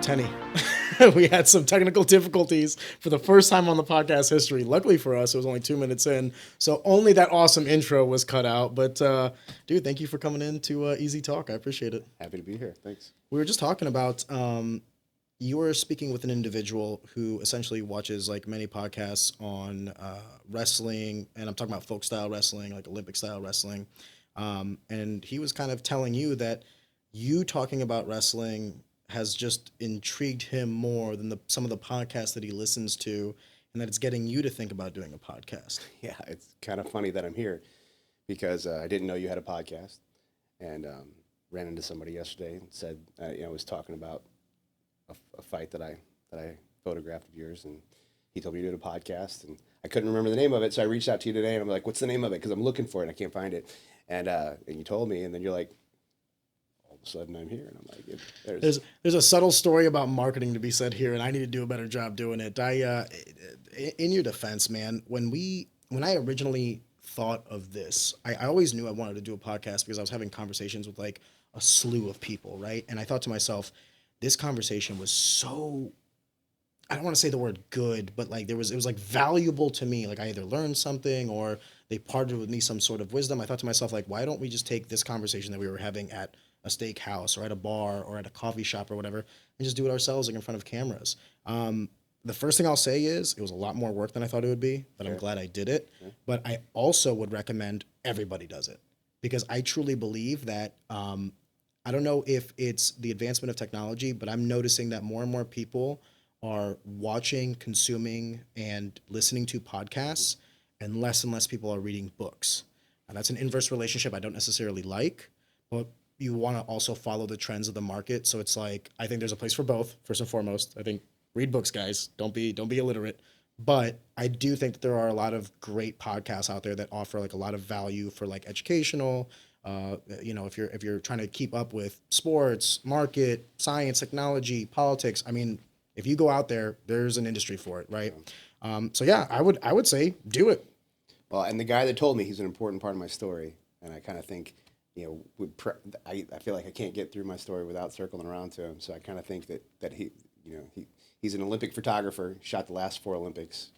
Tenny. We had some technical difficulties for the first time on the podcast history. Luckily for us, it was only 2 minutes in, so only that awesome intro was cut out. But dude, thank you for coming in to Easy Talk. I appreciate it. Happy to be here. Thanks. We were just talking about you were speaking with an individual who essentially watches like many podcasts on wrestling, and I'm talking about folk style wrestling, like Olympic style wrestling. And he was kind of telling you that you talking about wrestling has just intrigued him more than some of the podcasts that he listens to, and that it's getting you to think about doing a podcast. Yeah, it's kind of funny that I'm here because I didn't know you had a podcast, and ran into somebody yesterday and said, I was talking about a fight that I photographed of yours, and he told me you did a podcast, and I couldn't remember the name of it, so I reached out to you today, and I'm like, what's the name of it? Because I'm looking for it, and I can't find it. And you told me, and then you're like, all of a sudden I'm here, and I'm like, there's a subtle story about marketing to be said here, and I need to do a better job doing it. In your defense, man, when I originally thought of this, I always knew I wanted to do a podcast because I was having conversations with like a slew of people, right? And I thought to myself, this conversation was so, I don't want to say the word good, but like it was like valuable to me. Like I either learned something or they parted with me some sort of wisdom. I thought to myself, like, why don't we just take this conversation that we were having at a steakhouse or at a bar or at a coffee shop or whatever and just do it ourselves, like in front of cameras. The first thing I'll say is it was a lot more work than I thought it would be, but I'm glad I did it. Yeah. But I also would recommend everybody does it because I truly believe that, I don't know if it's the advancement of technology, but I'm noticing that more and more people are watching, consuming, and listening to podcasts, and less people are reading books. And that's an inverse relationship I don't necessarily like, but you want to also follow the trends of the market. So it's like, I think there's a place for both, first and foremost. I think read books, guys. Don't be illiterate. But I do think that there are a lot of great podcasts out there that offer like a lot of value for like educational, if you're trying to keep up with sports, market, science, technology, politics. I mean, if you go out there, there's an industry for it, right? So yeah, I would say do it. Well, and the guy that told me, he's an important part of my story, and I kind of think, I feel like I can't get through my story without circling around to him. So I kind of think that he's an Olympic photographer, shot the last 4 Olympics,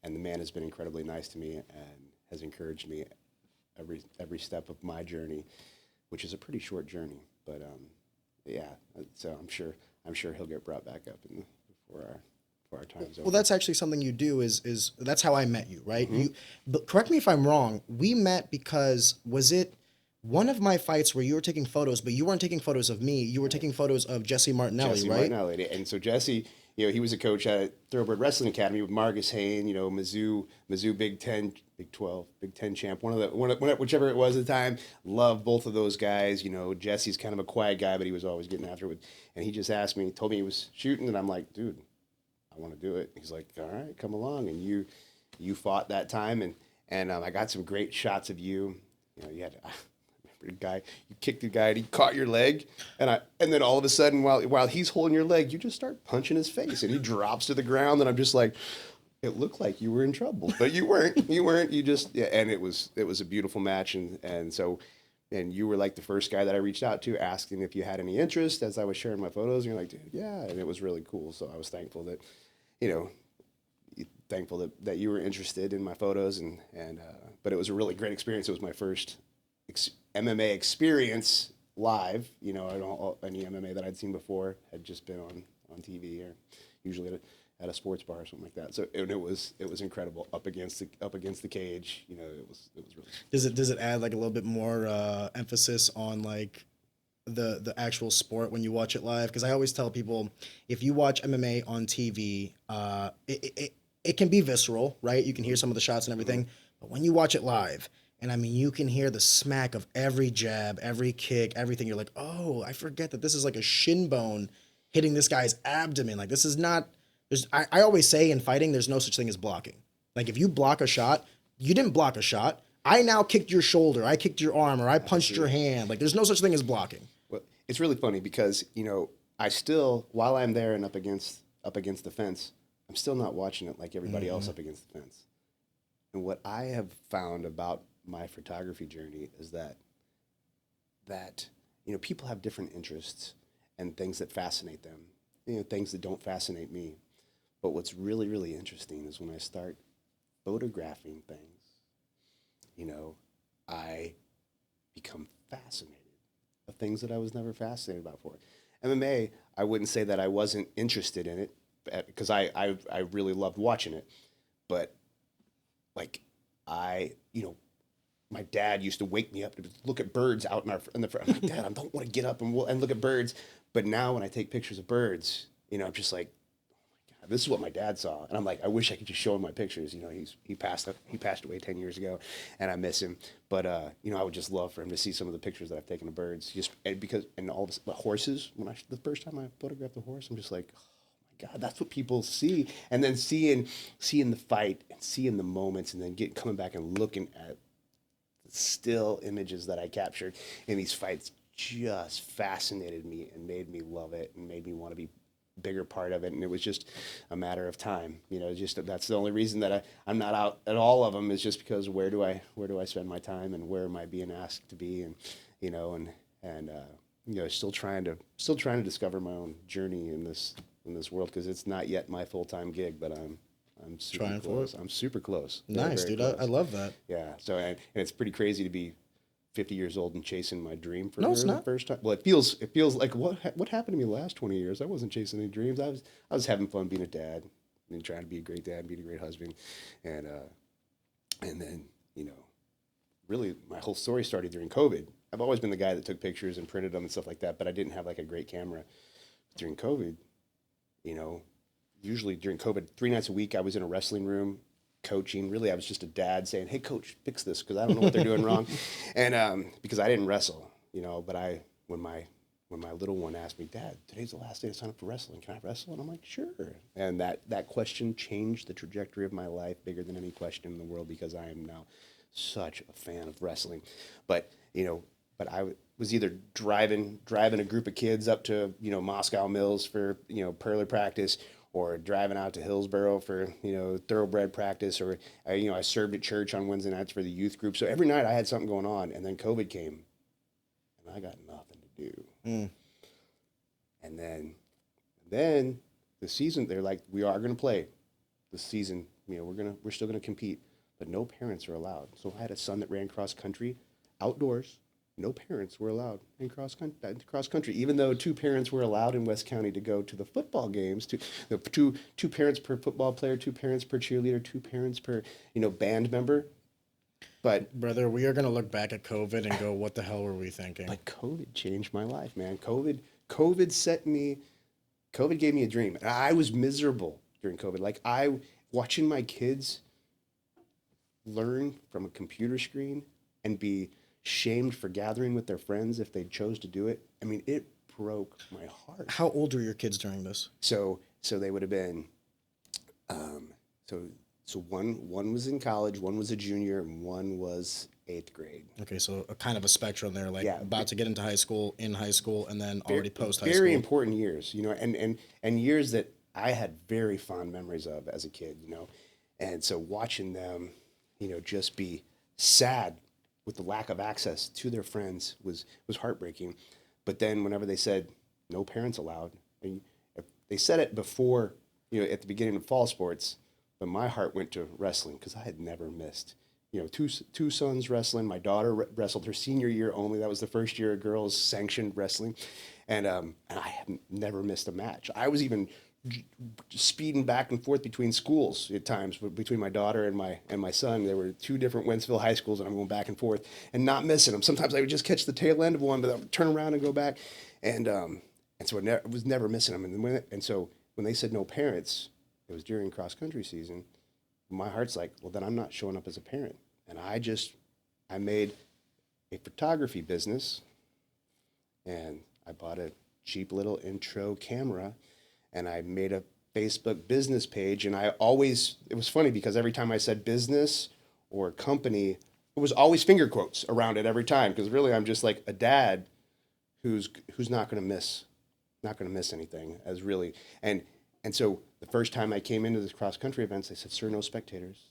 and the man has been incredibly nice to me and has encouraged me every step of my journey, which is a pretty short journey. But so I'm sure he'll get brought back up for our time's over. Well, that's actually something you do is that's how I met you, right? Mm-hmm. But correct me if I'm wrong. We met because was it one of my fights where you were taking photos, but you weren't taking photos of me. You were taking photos of Jesse Martinelli, right? Martinelli. And so Jesse, he was a coach at Durwood Wrestling Academy with Marcus Hayne, Mizzou Big 10, Big 12, Big 10 champ, whichever it was at the time. Loved both of those guys. Jesse's kind of a quiet guy, but he was always getting after it. And he just asked me, told me he was shooting, and I'm like, dude, I want to do it. He's like, all right, come along. And you fought that time, and I got some great shots of you. You had. Guy, you kicked the guy and he caught your leg, and then all of a sudden while he's holding your leg, you just start punching his face and he drops to the ground, and I'm just like, it looked like you were in trouble, but you weren't. You just and it was a beautiful match, and so you were like the first guy that I reached out to asking if you had any interest as I was sharing my photos, and you're like, dude, yeah, and it was really cool. So I was thankful that that you were interested in my photos, and but it was a really great experience. It was my first MMA experience live. Any MMA that I'd seen before had just been on TV or usually at a sports bar or something like that. So it was incredible up against the cage. It was really. Does it add like a little bit more emphasis on like the actual sport when you watch it live? Because I always tell people, if you watch MMA on TV, it can be visceral, right? You can hear some of the shots and everything, but when you watch it live, and I mean, you can hear the smack of every jab, every kick, everything. You're like, oh, I forget that this is like a shin bone hitting this guy's abdomen. Like, this is not, I always say in fighting, there's no such thing as blocking. Like, if you block a shot, you didn't block a shot. I now kicked your shoulder, I kicked your arm, or I punched your hand. Like, there's no such thing as blocking. Well, it's really funny because, I still, while I'm there and up against the fence, I'm still not watching it like everybody else up against the fence. And what I have found about my photography journey is that people have different interests and things that fascinate them. things that don't fascinate me. But what's really, really interesting is when I start photographing things, I become fascinated of things that I was never fascinated about before. MMA, I wouldn't say that I wasn't interested in it because I really loved watching it. But like my dad used to wake me up to look at birds out in the front. I'm like, Dad, I don't want to get up and look at birds. But now when I take pictures of birds, I'm just like, this is what my dad saw, and I'm like, I wish I could just show him my pictures. He passed away 10 years ago, and I miss him. But I would just love for him to see some of the pictures that I've taken of birds, and all this. But horses, the first time I photographed a horse, I'm just like, oh my God, that's what people see. And then seeing the fight and seeing the moments, and then coming back and looking at the still images that I captured in these fights just fascinated me and made me love it and made me want to be bigger part of it. And it was just a matter of time, just that's the only reason that I'm not out at all of them, is just because where do I spend my time, and where am I being asked to be, and still trying to discover my own journey in this world, because it's not yet my full-time gig, but I'm super Trying close. for it. I'm super close. Nice, very dude. close. I love that. Yeah. So and it's pretty crazy to be 50 years old and chasing my dream for No, it's the not. first time. Well, it feels like what happened to me the last 20 years? I wasn't chasing any dreams. I was having fun being a dad and trying to be a great dad, being a great husband, and then really my whole story started during COVID. I've always been the guy that took pictures and printed them and stuff like that, but I didn't have like a great camera. During COVID, usually during COVID, 3 nights a week I was in a wrestling room coaching. Really, I was just a dad saying, "Hey, coach, fix this," because I don't know what they're doing wrong, and because I didn't wrestle, But when my little one asked me, "Dad, today's the last day to sign up for wrestling. Can I wrestle?" And I'm like, "Sure." And that question changed the trajectory of my life bigger than any question in the world, because I am now such a fan of wrestling. But I was either driving a group of kids up to Moscow Mills for Perler practice, or driving out to Hillsboro for thoroughbred practice, or I served at church on Wednesday nights for the youth group. So every night I had something going on, and then COVID came, and I got nothing to do. And then the season, they're like, "We are going to play the season. We're still going to compete, but no parents are allowed." So I had a son that ran cross country outdoors. No parents were allowed in cross country, even though 2 parents were allowed in West County to go to the football games. Two parents per football player, 2 parents per cheerleader, 2 parents per band member. But Brother, we are going to look back at COVID and go, what the hell were we thinking? But COVID changed my life, man. COVID gave me a dream. And I was miserable during COVID. Like watching my kids learn from a computer screen and be shamed for gathering with their friends if they chose to do it. I mean, it broke my heart. How old were your kids during this? So they would have been, so one was in college, one was a junior, and one was 8th grade. Okay, so a kind of a spectrum there, like Yeah, about to get into high school, in high school, and then already post high school. Very important years, and years that I had very fond memories of as a kid, and so watching them, just be sad with the lack of access to their friends was heartbreaking. But then whenever they said no parents allowed, and they said it before, at the beginning of fall sports, but my heart went to wrestling, because I had never missed, two sons wrestling. My daughter wrestled her senior year only. That was the first year of girls sanctioned wrestling, and I had never missed a match. I was even speeding back and forth between schools at times, between my daughter and my son. There were 2 different Wentzville high schools, and I'm going back and forth and not missing them. Sometimes I would just catch the tail end of one, but I would turn around and go back, and so I was never missing them. And so when they said no parents, it was during cross country season. My heart's like, well, then I'm not showing up as a parent. And I made a photography business, and I bought a cheap little intro camera, and I made a Facebook business page. And it was funny, because every time I said business or company, it was always finger quotes around it every time, because really I'm just like a dad who's not going to miss anything, as really. And so the first time I came into this cross country events, they said, "Sir, no spectators."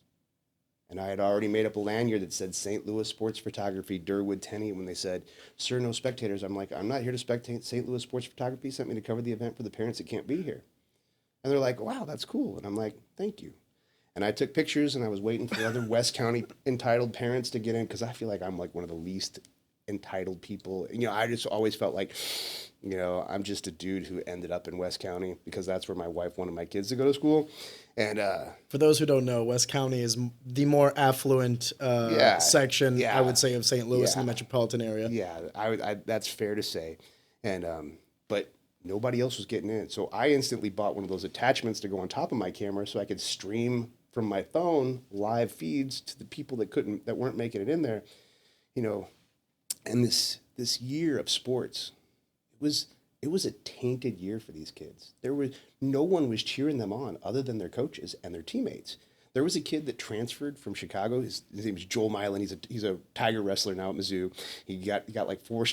And I had already made up a lanyard that said St. Louis Sports Photography, Durwood, Tenny. When they said, "Sir, no spectators," I'm like, "I'm not here to spectate. St. Louis Sports Photography sent me to cover the event for the parents that can't be here." And they're like, "Wow, that's cool." And I'm like, "Thank you." And I took pictures, and I was waiting for other West County entitled parents to get in, because I feel like I'm like one of the least entitled people. I just always felt like, I'm just a dude who ended up in West County because that's where my wife wanted my kids to go to school. And For those who don't know, West County is the more affluent section, I would say, of St. Louis in the metropolitan area. Yeah, I that's fair to say. And but nobody else was getting in. So I instantly bought one of those attachments to go on top of my camera so I could stream from my phone live feeds to the people that weren't making it in there. And this year of sports, it was a tainted year for these kids. No one was cheering them on other than their coaches and their teammates. There was a kid that transferred from Chicago. His name is Joel Milan. He's a Tiger wrestler now at Mizzou. He got like 4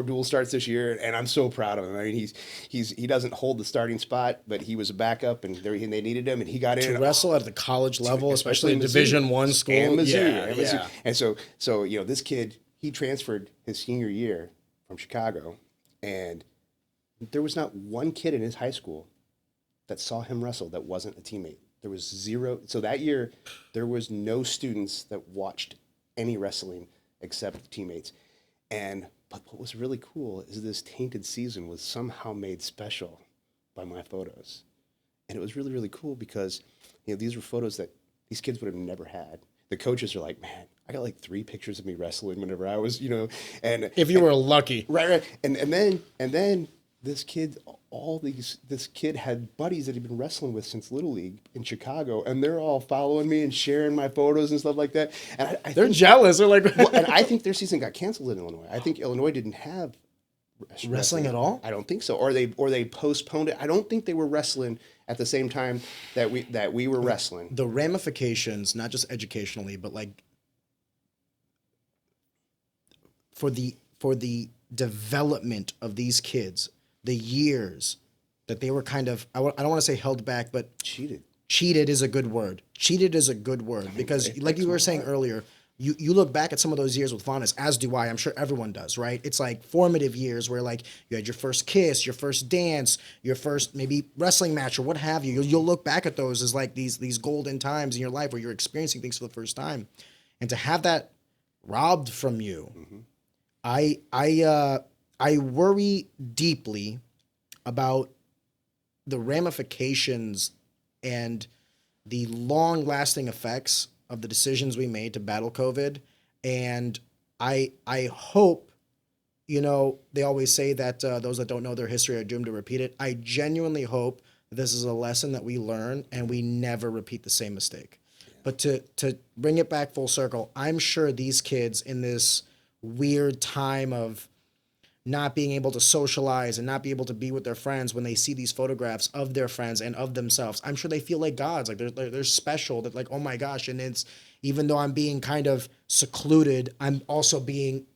dual starts this year, and I'm so proud of him. I mean, he doesn't hold the starting spot, but he was a backup, and they needed him, and he got in To wrestle at the college level, especially in Division I school, and Mizzou, yeah. And so this kid, he transferred his senior year from Chicago, and there was not one kid in his high school that saw him wrestle that wasn't a teammate. There was 0. So that year, there was no students that watched any wrestling except the teammates. But what was really cool is this tainted season was somehow made special by my photos. And it was really, really cool because, these were photos that these kids would have never had. The coaches are like, "Man, I got like 3 pictures of me wrestling whenever I was, and if you were lucky. Right. And then this kid had buddies that he'd been wrestling with since Little League in Chicago, and they're all following me and sharing my photos and stuff like that. And they're jealous. They're like, and I think their season got canceled in Illinois. I think Illinois didn't have wrestling at all. I don't think so, or they postponed it. I don't think they were wrestling at the same time that we were wrestling. The ramifications, not just educationally, but like for the development of these kids, the years that they were kind of, I don't want to say held back, but cheated is a good word. Cheated is a good word because, like you were saying earlier, you look back at some of those years with fondness, as do I. I'm sure everyone does, right? It's like formative years where like you had your first kiss, your first dance, your first maybe wrestling match or what have you. You'll look back at those as like these golden times in your life where you're experiencing things for the first time, and to have that robbed from you, I worry deeply about the ramifications and the long-lasting effects of the decisions we made to battle COVID. And I hope, they always say that those that don't know their history are doomed to repeat it. I genuinely hope this is a lesson that we learn and we never repeat the same mistake. Yeah. But to bring it back full circle, I'm sure these kids in this weird time of not being able to socialize and not be able to be with their friends, when they see these photographs of their friends and of themselves, I'm sure they feel like gods, like they're special, that like, oh my gosh. And it's, even though I'm being kind of secluded, I'm also being,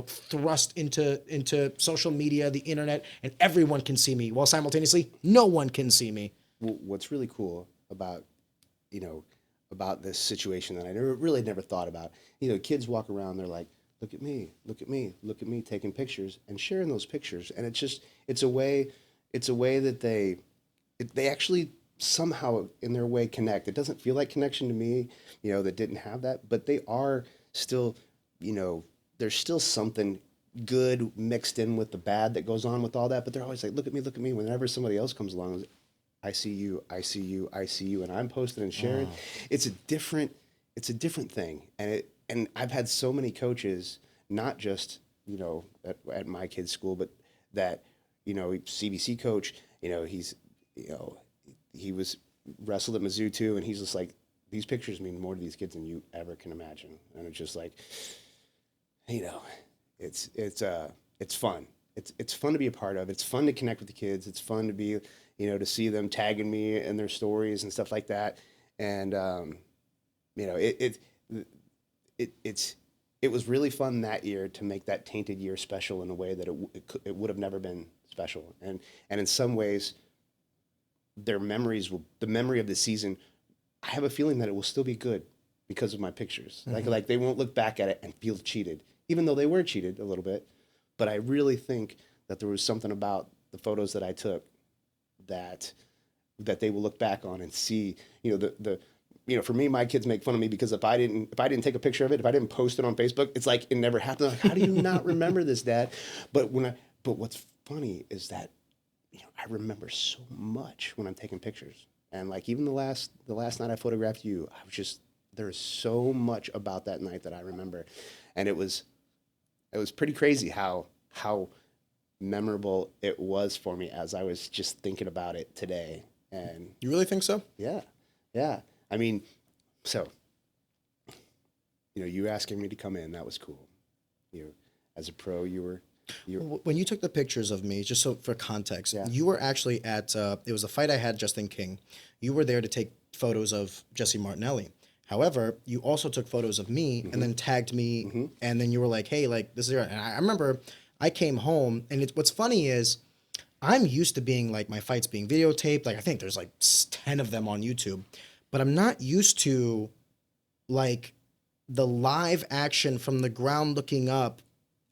thrust into social media, the internet, and everyone can see me, while simultaneously no one can see me. What's really cool about this situation that I never thought about, kids walk around, they're like, look at me, look at me, look at me, taking pictures and sharing those pictures. And it's a way that they actually somehow in their way connect. It doesn't feel like connection to me, that didn't have that, but they are still, there's still something good mixed in with the bad that goes on with all that. But they're always like, look at me, look at me. Whenever somebody else comes along, I see you, I see you, I see you. And I'm posting and sharing. Oh. It's a different thing. And I've had so many coaches, not just, at my kid's school, but that, CBC coach, he was wrestled at Mizzou too. And he's just like, these pictures mean more to these kids than you ever can imagine. And it's just like, it's fun. It's fun to be a part of. It's fun to connect with the kids. It's fun to be, to see them tagging me in their stories and stuff like that. And, it was really fun that year to make that tainted year special in a way that it would have never been special. And in some ways, the memory of the season, I have a feeling that it will still be good because of my pictures. Like they won't look back at it and feel cheated, even though they were cheated a little bit. But I really think that there was something about the photos that I took that they will look back on and see, for me, my kids make fun of me because if I didn't take a picture of it, if I didn't post it on Facebook, it's like it never happened. Like, how do you not remember this, Dad? But what's funny is that, I remember so much when I'm taking pictures. And like even the last night I photographed you, there is so much about that night that I remember. And it was pretty crazy how memorable it was for me as I was just thinking about it today. And You really think so? yeah. I mean, so, you asking me to come in, that was cool. As a pro, you were. When you took the pictures of me, just so for context, Yeah. you were actually at, it was a fight I had Justin King. You were there to take photos of Jesse Martinelli. However, you also took photos of me and then tagged me, and then you were like, hey, like, this is your, and I remember I came home, and what's funny is I'm used to being like my fights being videotaped. Like I think there's like 10 of them on YouTube, but I'm not used to like the live action from the ground looking up.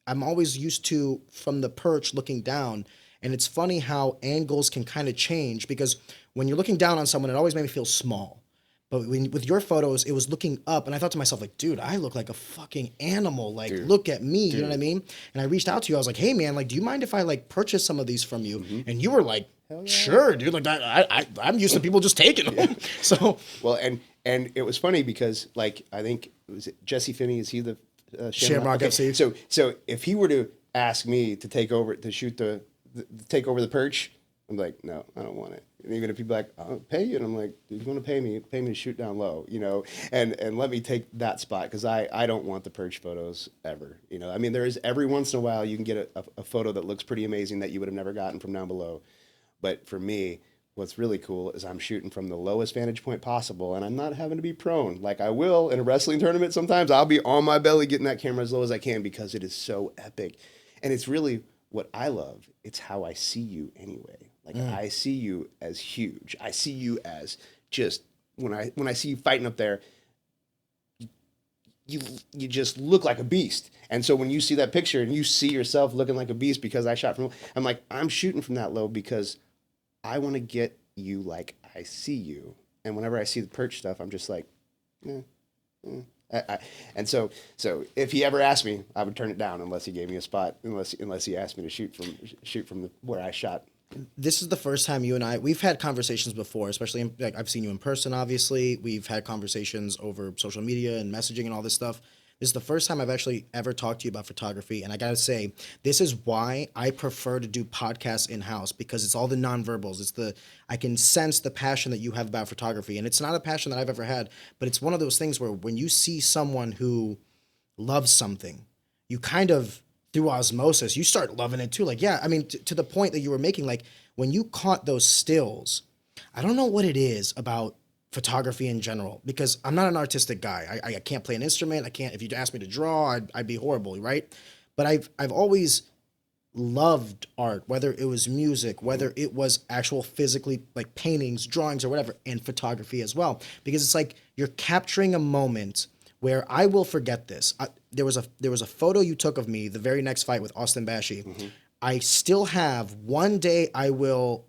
I'm always used to from the perch looking down. And it's funny how angles can kind of change because when you're looking down on someone, it always made me feel small. But with your photos, it was looking up, and I thought to myself, like, dude, I look like a fucking animal. Like, look at me, you know what I mean? And I reached out to you. I was like, hey, man, like, do you mind if I, like, purchase some of these from you? And you were like, sure, dude. Like, I'm used to people just taking them. So, Well, and it was funny because, like, I think, was it Jesse Finney? Is he the Shamrock FC. So if he were to ask me to take over, to shoot take over the perch, I'm like, no, I don't want it. And even if people are like, I'll pay you, and I'm like, dude, you want to pay me to shoot down low, and let me take that spot because I don't want the perch photos ever, I mean, there is every once in a while you can get a photo that looks pretty amazing that you would have never gotten from down below, but for me, what's really cool is I'm shooting from the lowest vantage point possible, and I'm not having to be prone like I will in a wrestling tournament. Sometimes I'll be on my belly getting that camera as low as I can because it is so epic, and it's really what I love. It's how I see you anyway. Like I see you as huge. I see you as just when I see you fighting up there, you just look like a beast. And so when you see that picture and you see yourself looking like a beast because I shot from, I'm like, I'm shooting from that low because I want to get you like I see you. And whenever I see the perch stuff, I'm just like, and so if he ever asked me, I would turn it down unless he gave me a spot, unless he asked me to shoot from where I shot. this is the first time you and we've had conversations before, especially like I've seen you in person, obviously. We've had conversations over social media and messaging and all this stuff. This is the first time I've actually ever talked to you about photography. And I got to say, this is why I prefer to do podcasts in-house, because it's all the nonverbals. I can sense the passion that you have about photography. And it's not a passion that I've ever had, but it's one of those things where when you see someone who loves something, you kind of, through osmosis, you start loving it too. Like, yeah, I mean, to the point that you were making, like when you caught those stills, I don't know what it is about photography in general, because I'm not an artistic guy. I can't play an instrument. I can't, if you asked me to draw, I'd be horrible, right? But I've always loved art, whether it was music, whether it was actual physically like paintings, drawings or whatever, and photography as well, because it's like you're capturing a moment where I will forget this. There was a photo you took of me the very next fight with Austin Bashi. I still have, one day I will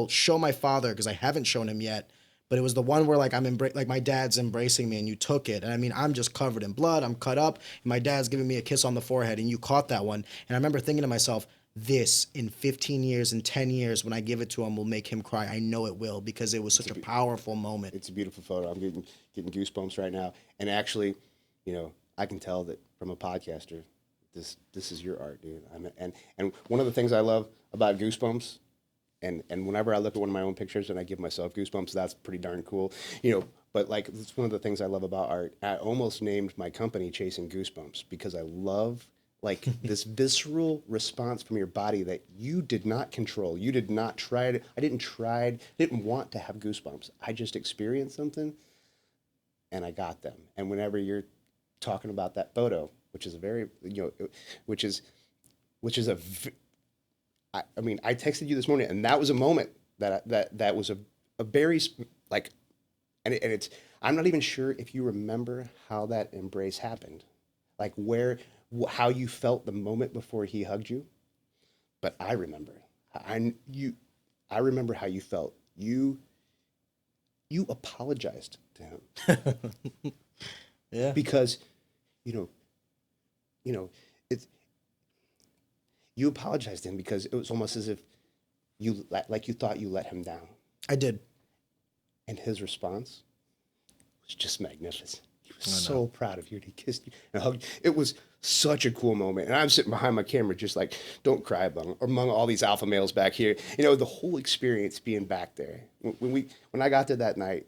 show my father, because I haven't shown him yet, but it was the one where like like my dad's embracing me and you took it. And I mean, I'm just covered in blood. I'm cut up and my dad's giving me a kiss on the forehead and you caught that one. And I remember thinking to myself, this in 15 years and 10 years, when I give it to him, will make him cry. I know it will, because it was such a powerful moment. It's a beautiful photo. I'm getting goosebumps right now. And actually, I can tell that from a podcaster, this is your art, dude. And one of the things I love about Goosebumps, and whenever I look at one of my own pictures and I give myself goosebumps, that's pretty darn cool. But like, it's one of the things I love about art. I almost named my company Chasing Goosebumps because I love like this visceral response from your body that you did not control. You did not try to, I didn't want to have goosebumps. I just experienced something and I got them. And whenever you're talking about that photo, which is a very, I mean, I texted you this morning, and that was a moment that was a very like, and it's, I'm not even sure if you remember how that embrace happened, like how you felt the moment before he hugged you. But I remember. I remember how you felt. You apologized to him. Yeah. Because, you know, it's you apologized to him because it was almost as if you thought you let him down. I did. And his response was just magnificent. He was so proud of you, and he kissed you and hugged you. It was such a cool moment. And I'm sitting behind my camera just like, don't cry among all these alpha males back here. The whole experience being back there. When I got there that night,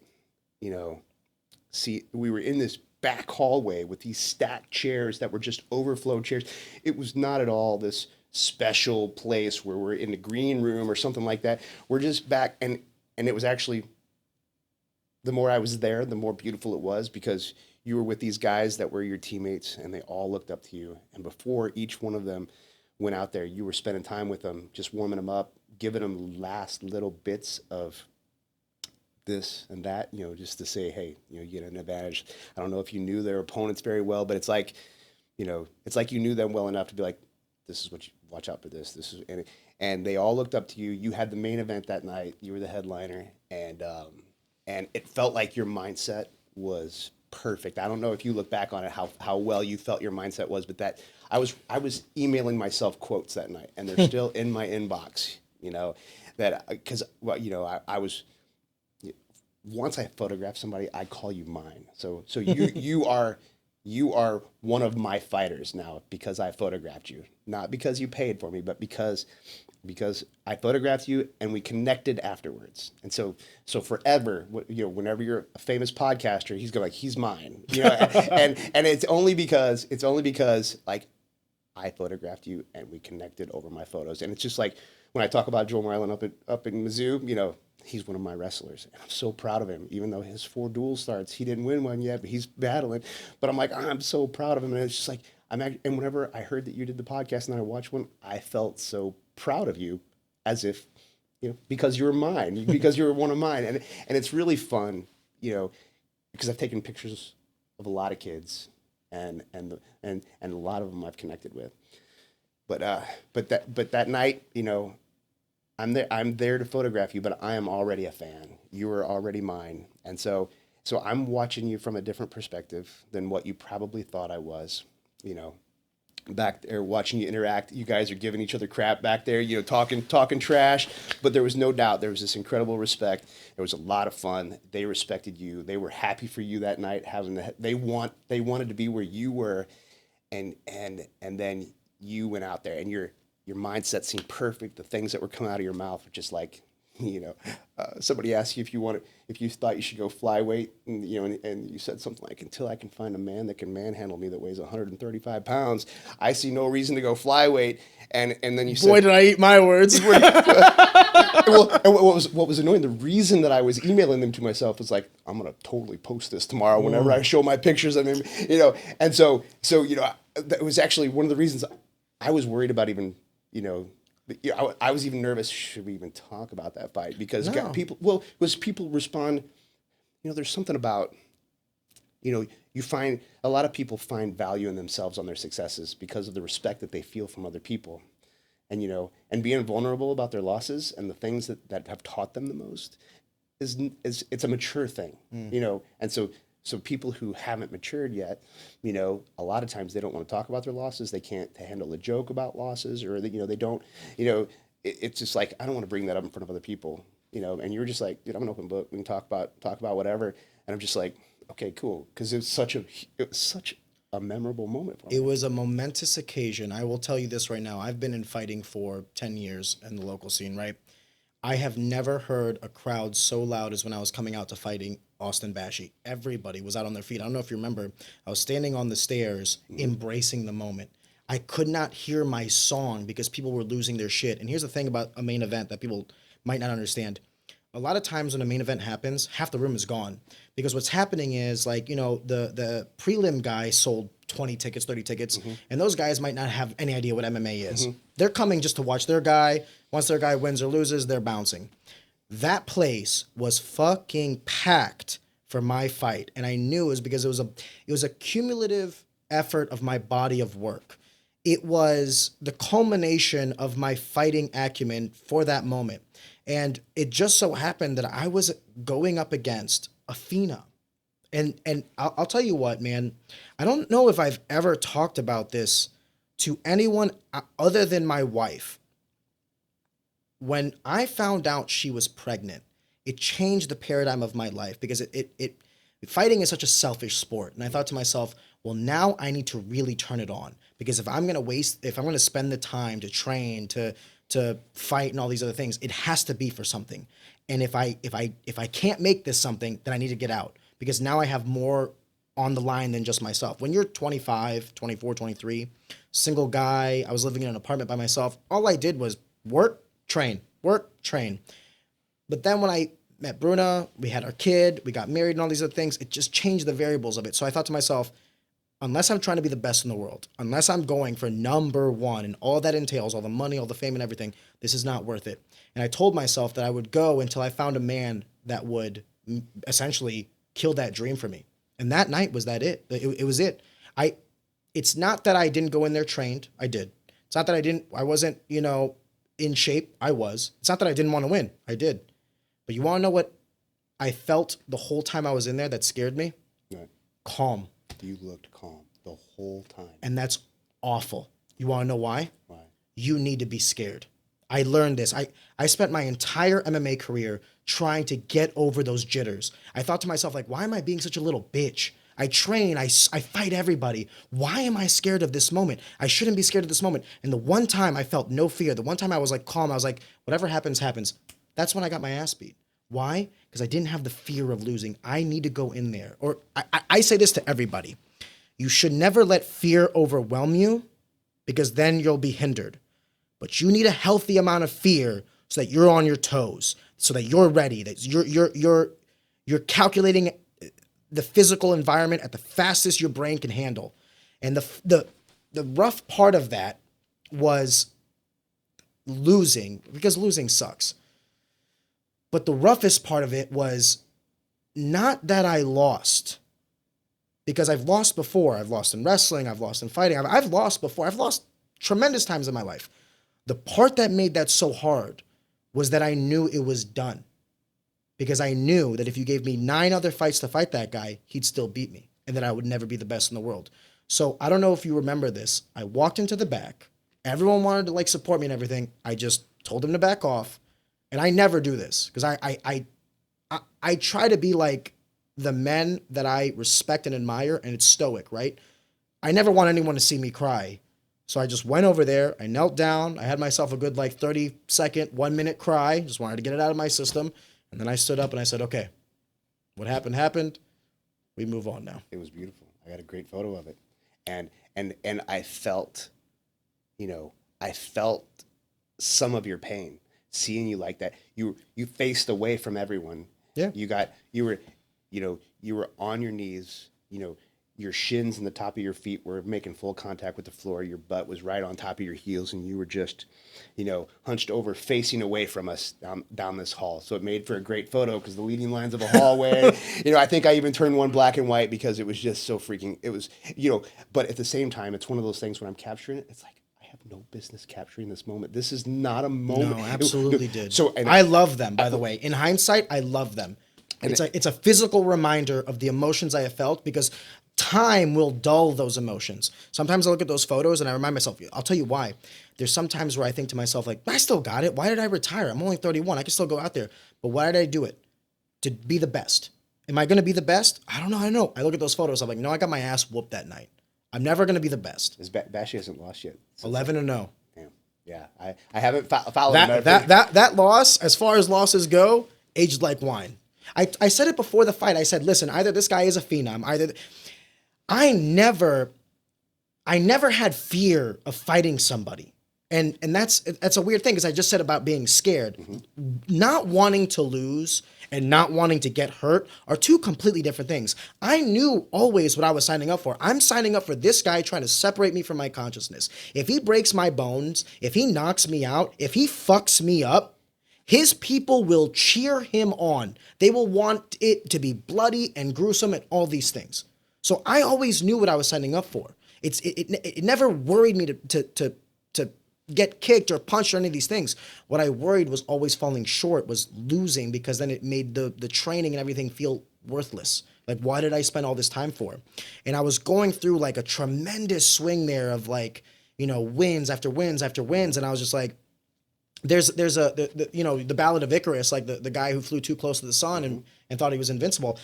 we were in this back hallway with these stacked chairs that were just overflow chairs. It was not at all this special place where we're in the green room or something like that. We're just back, and it was actually, the more I was there, the more beautiful it was, because you were with these guys that were your teammates and they all looked up to you. And before each one of them went out there, you were spending time with them, just warming them up, giving them last little bits of this and that, just to say, hey, you get an advantage. I don't know if you knew their opponents very well, but it's like you knew them well enough to be like, this is what you watch out for this. This is, and they all looked up to you. You had the main event that night. You were the headliner, and it felt like your mindset was perfect. I don't know if you look back on it, how well you felt your mindset was, but that I was emailing myself quotes that night, and they're still in my inbox. That because I was. Once I photograph somebody, I call you mine. So you are one of my fighters now because I photographed you, not because you paid for me, but because I photographed you and we connected afterwards. And so forever, whenever you're a famous podcaster, he's mine. And it's only because like I photographed you and we connected over my photos. And it's just like when I talk about Joel Mylan up in Mizzou, he's one of my wrestlers. And I'm so proud of him, even though his 4 dual starts, he didn't win one yet, but he's battling. But I'm like, I'm so proud of him. And it's just like, and whenever I heard that you did the podcast and I watched one, I felt so proud of you, as if, because you were mine, because you were one of mine. And it's really fun, because I've taken pictures of a lot of kids and a lot of them I've connected with. But that night, I'm there to photograph you, but I am already a fan. You are already mine. And so I'm watching you from a different perspective than what you probably thought I was, back there watching you interact. You guys are giving each other crap back there, talking trash, but there was no doubt there was this incredible respect. There was a lot of fun. They respected you. They were happy for you that night. They wanted to be where you were. And then you went out there and your mindset seemed perfect. The things that were coming out of your mouth were just like, somebody asked you if you thought you should go flyweight, and you said something like, until I can find a man that can manhandle me that weighs 135 pounds, I see no reason to go flyweight. And then you said, boy, did I eat my words. Well, and what was annoying, the reason that I was emailing them to myself was like, I'm going to totally post this tomorrow whenever I show my pictures. I mean, and so that was actually one of the reasons I was worried about even, I was even nervous. Should we even talk about that fight? Because people respond. There's something about, you find a lot of people find value in themselves on their successes because of the respect that they feel from other people, and and being vulnerable about their losses and the things that have taught them the most is it's a mature thing, and so people who haven't matured yet, a lot of times they don't want to talk about their losses. They can't handle a joke about losses, or they don't, it's just like, I don't want to bring that up in front of other people, and you're just like, dude, I'm an open book. We can talk about whatever. And I'm just like, okay, cool. Cause it was such a memorable moment for me. It was a momentous occasion. I will tell you this right now. I've been in fighting for 10 years in the local scene, right? I have never heard a crowd so loud as when I was coming out to fighting Austin Bashy. Everybody was out on their feet. I don't know if you remember. I was standing on the stairs, embracing the moment. I could not hear my song because people were losing their shit. And here's the thing about a main event that people might not understand. A lot of times when a main event happens, half the room is gone. Because what's happening is, like, the prelim guy sold 20 tickets, 30 tickets, and those guys might not have any idea what MMA is. They're coming just to watch their guy. Once their guy wins or loses, they're bouncing. That place was fucking packed for my fight. And I knew it was because it was a cumulative effort of my body of work. It was the culmination of my fighting acumen for that moment. And it just so happened that I was going up against a phenom. And I'll tell you what, man, I don't know if I've ever talked about this to anyone other than my wife. When I found out she was pregnant, it changed the paradigm of my life because fighting is such a selfish sport. And I thought to myself, well, now I need to really turn it on, because if I'm going to spend the time to train, to fight and all these other things, it has to be for something. And if I can't make this something, then I need to get out, because now I have more on the line than just myself. When you're 25, 24, 23, single guy, I was living in an apartment by myself. All I did was work, train. But then when I met Bruna, we had our kid, we got married and all these other things, it just changed the variables of it. So I thought to myself, unless I'm trying to be the best in the world, unless I'm going for number one and all that entails, all the money, all the fame and everything, this is not worth it. And I told myself that I would go until I found a man that would essentially kill that dream for me. And that night was that it. It was it. It's not that I didn't go in there trained. I did. It's not that I wasn't, in shape. I was. It's not that I didn't want to win. I did. But you want to know what I felt the whole time I was in there that scared me? Right. Calm. You looked calm the whole time. And that's awful. You want to know why? Why? You need to be scared. I learned this. I spent my entire MMA career trying to get over those jitters. I thought to myself, like, why am I being such a little bitch? I train, I fight everybody. Why am I scared of this moment? I shouldn't be scared of this moment. And the one time I felt no fear, the one time I was like calm, I was like, whatever happens, happens. That's when I got my ass beat. Why? Because I didn't have the fear of losing. I need to go in there. Or I say this to everybody. You should never let fear overwhelm you, because then you'll be hindered. But you need a healthy amount of fear so that you're on your toes, so that you're ready, that you're calculating the physical environment at the fastest your brain can handle. And the rough part of that was losing, because losing sucks. But the roughest part of it was not that I lost, because I've lost before. I've lost in wrestling. I've lost in fighting. I've lost before. I've lost tremendous times in my life. The part that made that so hard was that I knew it was done, because I knew that if you gave me 9 other fights to fight that guy, he'd still beat me, and that I would never be the best in the world. So I don't know if you remember this. I walked into the back. Everyone wanted to support me and everything. I just told him to back off. And I never do this, because I try to be like the men that I respect and admire, and it's stoic, right? I never want anyone to see me cry. So I just went over there, I knelt down, I had myself a good 30-second, 1-minute cry, just wanted to get it out of my system, and then I stood up and I said, okay, what happened, we move on now. It was beautiful. I got a great photo of it. And I felt, I felt some of your pain. Seeing you like that, you faced away from everyone. Yeah. You were on your knees. Your shins and the top of your feet were making full contact with the floor. Your butt was right on top of your heels, and you were just, hunched over, facing away from us down this hall. So it made for a great photo, because the leading lines of a hallway. I think I even turned one black and white, because it was just so freaking. It was, But at the same time, it's one of those things when I'm capturing it, it's like, I have no business capturing this moment. This is not a moment. No, absolutely did. So I love them, by the way. In hindsight, I love them. And it's a physical reminder of the emotions I have felt, because time will dull those emotions. Sometimes I look at those photos and I remind myself, I'll tell you why. There's some times where I think to myself, I still got it. Why did I retire? I'm only 31. I can still go out there. But why did I do it? To be the best. Am I going to be the best? I don't know. I look at those photos. I'm like, no, I got my ass whooped that night. I'm never going to be the best. Bashi hasn't lost yet. 11-0. Damn. Yeah, I haven't followed that loss, as far as losses go, aged like wine. I said it before the fight. I said, listen, either this guy is a phenom, I never had fear of fighting somebody. And that's a weird thing, because I just said about being scared. Mm-hmm. Not wanting to lose and not wanting to get hurt are two completely different things. I knew always what I was signing up for. I'm signing up for this guy trying to separate me from my consciousness. If he breaks my bones, if he knocks me out, if he fucks me up, His people will cheer him on. They will want it to be bloody and gruesome and all these things. So I always knew what I was signing up for. It never worried me to get kicked or punched or any of these things. What I worried was always falling short, was losing, because then it made the training and everything feel worthless. Like, why did I spend all this time for? And I was going through like a tremendous swing there of like, wins after wins after wins. And I was just like, there's the Ballad of Icarus, like the guy who flew too close to the sun and thought he was invincible.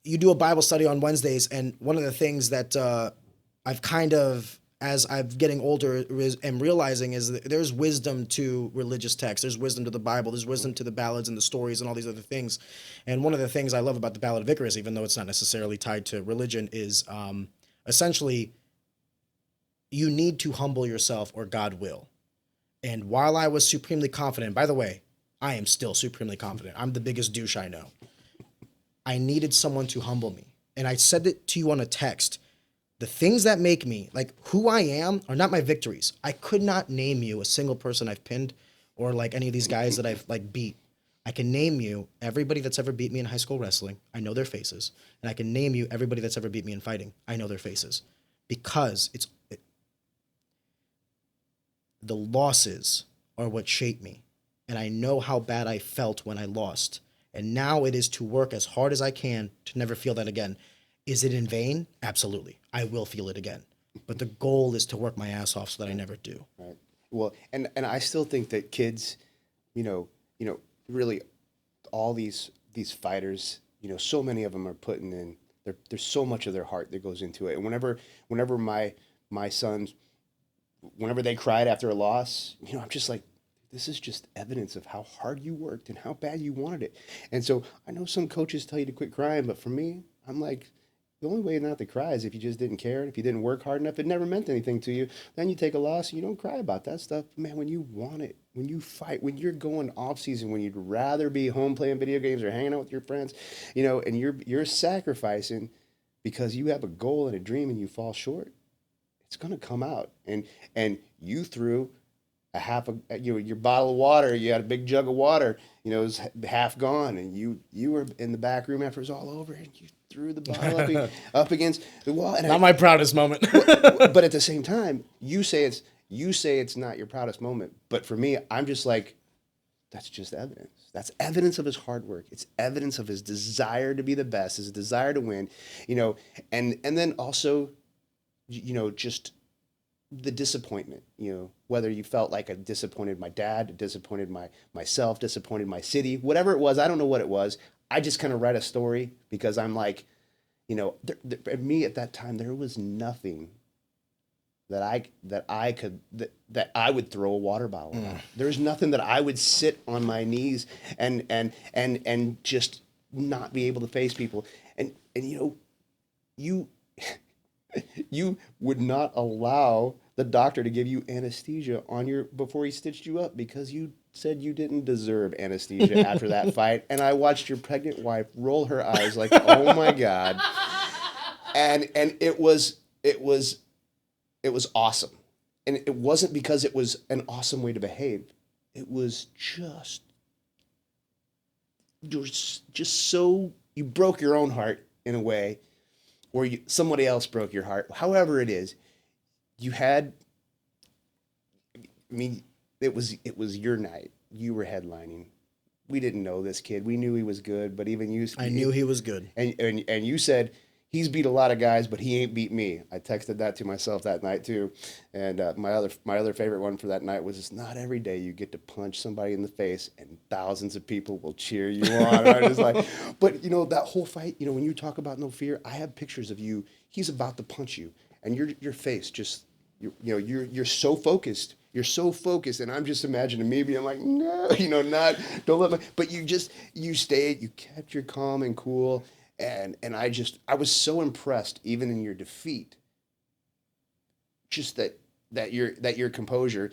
You do a Bible study on Wednesdays, and one of the things that I've kind of, as I'm getting older, am realizing is that there's wisdom to religious texts. There's wisdom to the Bible. There's wisdom to the ballads and the stories and all these other things. And one of the things I love about the Ballad of Icarus, even though it's not necessarily tied to religion, is essentially you need to humble yourself or God will. And while I was supremely confident, by the way, I am still supremely confident. I'm the biggest douche I know. I needed someone to humble me. And I said it to you on a text. The things that make me, like who I am, are not my victories. I could not name you a single person I've pinned or like any of these guys that I've like beat. I can name you everybody that's ever beat me in high school wrestling. I know their faces. And I can name you everybody that's ever beat me in fighting. I know their faces. Because the losses are what shape me. And I know how bad I felt when I lost. And now it is to work as hard as I can to never feel that again. Is it in vain? Absolutely. I will feel it again. But the goal is to work my ass off so that I never do. Right. Well, and I still think that kids, really all these fighters, so many of them are putting in, there's so much of their heart that goes into it. And whenever my sons, whenever they cried after a loss, I'm just like, this is just evidence of how hard you worked and how bad you wanted it. And so I know some coaches tell you to quit crying, but for me, I'm like, the only way not to cry is if you just didn't care. If you didn't work hard enough, it never meant anything to you. Then you take a loss and you don't cry about that stuff. Man, when you want it, when you fight, when you're going off season, when you'd rather be home playing video games or hanging out with your friends, and you're sacrificing because you have a goal and a dream and you fall short, it's going to come out. And you threw your bottle of water, you had a big jug of water, it was half gone, and you were in the back room after it was all over, and you threw the bottle up against the wall. And not my proudest moment. But at the same time, you say it's not your proudest moment. But for me, I'm just like, that's just evidence. That's evidence of his hard work. It's evidence of his desire to be the best, his desire to win, and then also, just the disappointment, whether you felt like I disappointed my dad, disappointed myself, disappointed my city, whatever it was, I don't know what it was. I just kind of write a story because I'm like, me at that time, there was nothing that I would throw a water bottle at. There's nothing that I would sit on my knees and just not be able to face people. And you you would not allow the doctor to give you anesthesia before he stitched you up because you said you didn't deserve anesthesia after that fight. And I watched your pregnant wife roll her eyes like, oh my God. And it was awesome. And it wasn't because it was an awesome way to behave. It was just so, you broke your own heart in a way, or somebody else broke your heart. However it is, it was your night. You were headlining. We didn't know this kid. We knew he was good, but even you... I knew he was good. And you said, he's beat a lot of guys, but he ain't beat me. I texted that to myself that night too. And my other favorite one for that night was, it's not every day you get to punch somebody in the face and thousands of people will cheer you on. I was like, but that whole fight, when you talk about no fear, I have pictures of you. He's about to punch you, and your face just, you're so focused. You're so focused, and I'm just imagining me being like, no, don't let my. But you stayed, you kept your calm and cool. And I was so impressed, even in your defeat, just that your composure.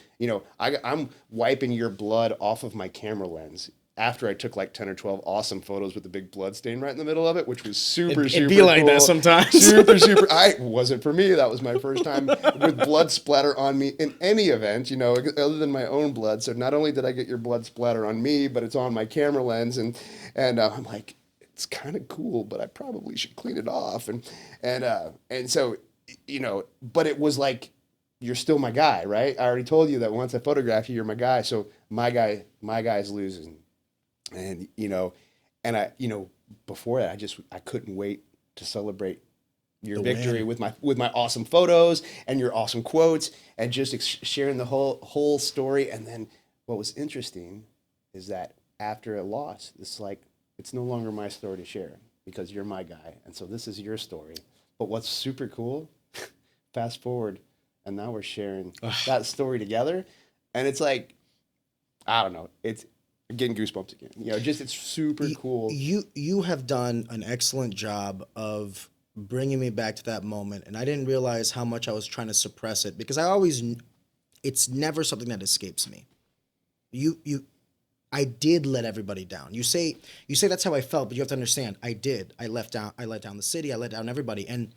I'm wiping your blood off of my camera lens after I took like 10 or 12 awesome photos with the big blood stain right in the middle of it, which was super It'd be like cool. that sometimes. Super. It wasn't for me. That was my first time with blood splatter on me in any event, you know, other than my own blood. So not only did I get your blood splatter on me, but it's on my camera lens, and I'm like, it's kind of cool, but I probably should clean it off, and so, you know, but it was like, you're still my guy, right? I already told you that once I photograph you, you're my guy. So my guy's losing. And, you know, and I, you know, before that, I couldn't wait to celebrate your victory with my awesome photos and your awesome quotes and just sharing the whole story. And then what was interesting is that after a loss, it's like, it's no longer my story to share because you're my guy. And so this is your story. But what's super cool, fast forward, and now we're sharing that story together. And it's like, I don't know, it's getting goosebumps again. You know, just it's super cool. You have done an excellent job of bringing me back to that moment. And I didn't realize how much I was trying to suppress it because it's never something that escapes me. I did let everybody down. You say that's how I felt, but you have to understand, I did. I let down the city. I let down everybody. And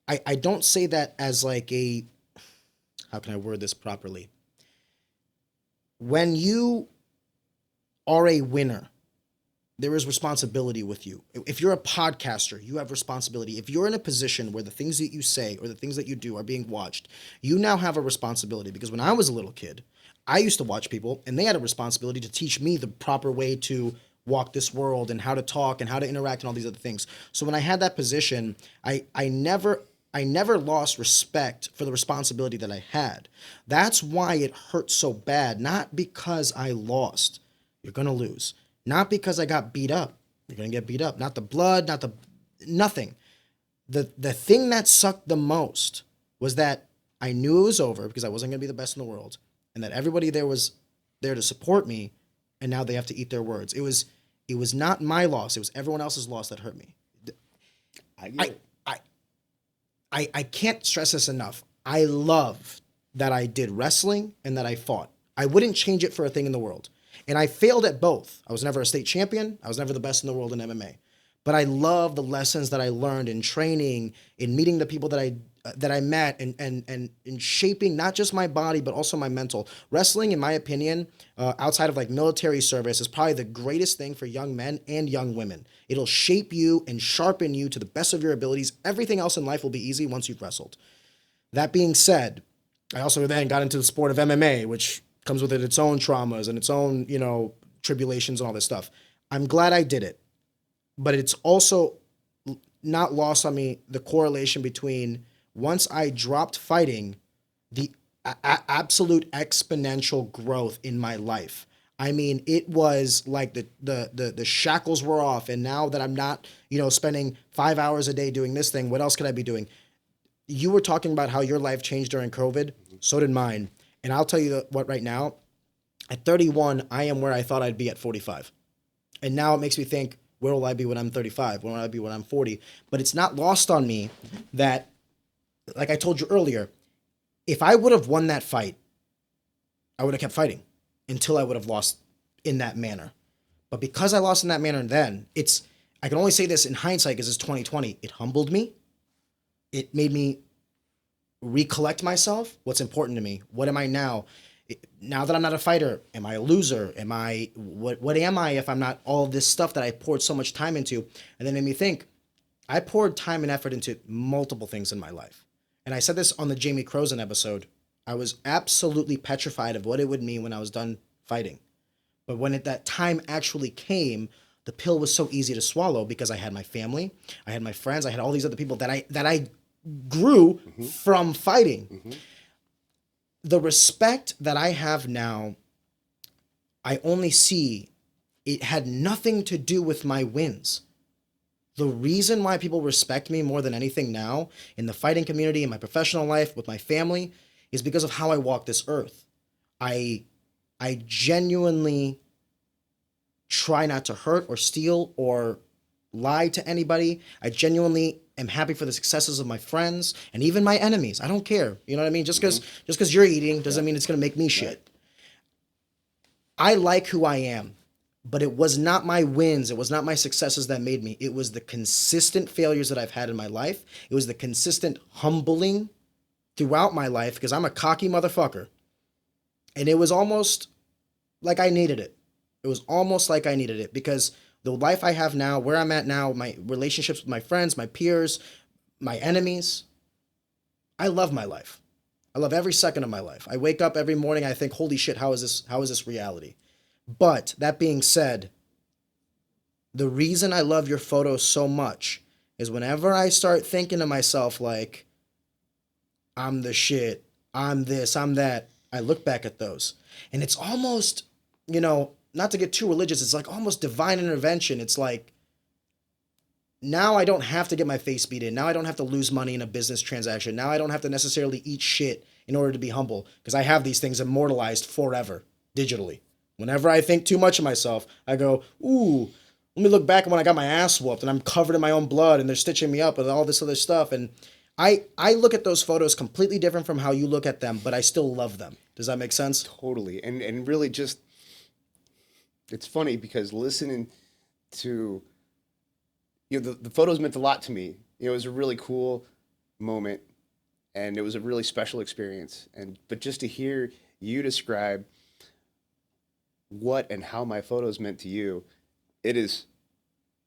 I don't say that as like a, how can I word this properly? When you are a winner, there is responsibility with you. If you're a podcaster, you have responsibility. If you're in a position where the things that you say or the things that you do are being watched, you now have a responsibility. Because when I was a little kid, I used to watch people and they had a responsibility to teach me the proper way to walk this world and how to talk and how to interact and all these other things. So when I had that position, I never lost respect for the responsibility that I had. That's why it hurt so bad. Not because I lost. You're going to lose. Not because I got beat up. You're going to get beat up. Not the blood, nothing. The thing that sucked the most was that I knew it was over because I wasn't going to be the best in the world and that everybody there was there to support me, and now they have to eat their words. It was not my loss. It was everyone else's loss that hurt me. I get it. I can't stress this enough. I love that I did wrestling and that I fought. I wouldn't change it for a thing in the world. And I failed at both. I was never a state champion. I was never the best in the world in MMA. But I love the lessons that I learned in training, in meeting the people that I met, and in shaping not just my body, but also my mental. Wrestling, in my opinion, outside of like military service, is probably the greatest thing for young men and young women. It'll shape you and sharpen you to the best of your abilities. Everything else in life will be easy once you've wrestled. That being said, I also then got into the sport of MMA, which comes with its own traumas and its own, you know, tribulations and all this stuff. I'm glad I did it. But it's also not lost on me the correlation between once I dropped fighting, the absolute exponential growth in my life. I mean, it was like the shackles were off, and now that I'm not, you know, spending 5 hours a day doing this thing, what else could I be doing? You were talking about how your life changed during COVID. So did mine. And I'll tell you what, right now, at 31, I am where I thought I'd be at 45. And now it makes me think, where will I be when I'm 35? Where will I be when I'm 40? But it's not lost on me that, like I told you earlier, if I would have won that fight, I would have kept fighting until I would have lost in that manner. But because I lost in that manner then, I can only say this in hindsight because it's 2020. It humbled me. It made me recollect myself. What's important to me? What am I now? Now that I'm not a fighter, am I a loser? What am I if I'm not all of this stuff that I poured so much time into? And then it made me think, I poured time and effort into multiple things in my life. And I said this on the Jamie Crozen episode. I was absolutely petrified of what it would mean when I was done fighting. But when that time actually came, the pill was so easy to swallow because I had my family, I had my friends, I had all these other people that I grew from fighting. Mm-hmm. The respect that I have now, I only see it had nothing to do with my wins. The reason why people respect me more than anything now in the fighting community, in my professional life, with my family, is because of how I walk this earth. I genuinely try not to hurt or steal or lie to anybody. I genuinely am happy for the successes of my friends and even my enemies. I don't care. You know what I mean? Just because you're eating doesn't mean it's going to make me shit. I like who I am. But it was not my wins. It was not my successes that made me. It was the consistent failures that I've had in my life. It was the consistent humbling throughout my life because I'm a cocky motherfucker. And it was almost like I needed it. It was almost like I needed it because the life I have now, where I'm at now, my relationships with my friends, my peers, my enemies, I love my life. I love every second of my life. I wake up every morning, I think, holy shit, how is this reality? But that being said, the reason I love your photos so much is whenever I start thinking to myself like, I'm the shit, I'm this, I'm that, I look back at those. And it's almost, not to get too religious, it's like almost divine intervention. It's like, now I don't have to get my face beat in. Now I don't have to lose money in a business transaction. Now I don't have to necessarily eat shit in order to be humble because I have these things immortalized forever digitally. Whenever I think too much of myself, I go, ooh, let me look back when I got my ass whooped and I'm covered in my own blood and they're stitching me up and all this other stuff. And I look at those photos completely different from how you look at them, but I still love them. Does that make sense? Totally. And really just, it's funny because listening to, the photos meant a lot to me. It was a really cool moment and it was a really special experience. But just to hear you describe what and how my photos meant to you, it is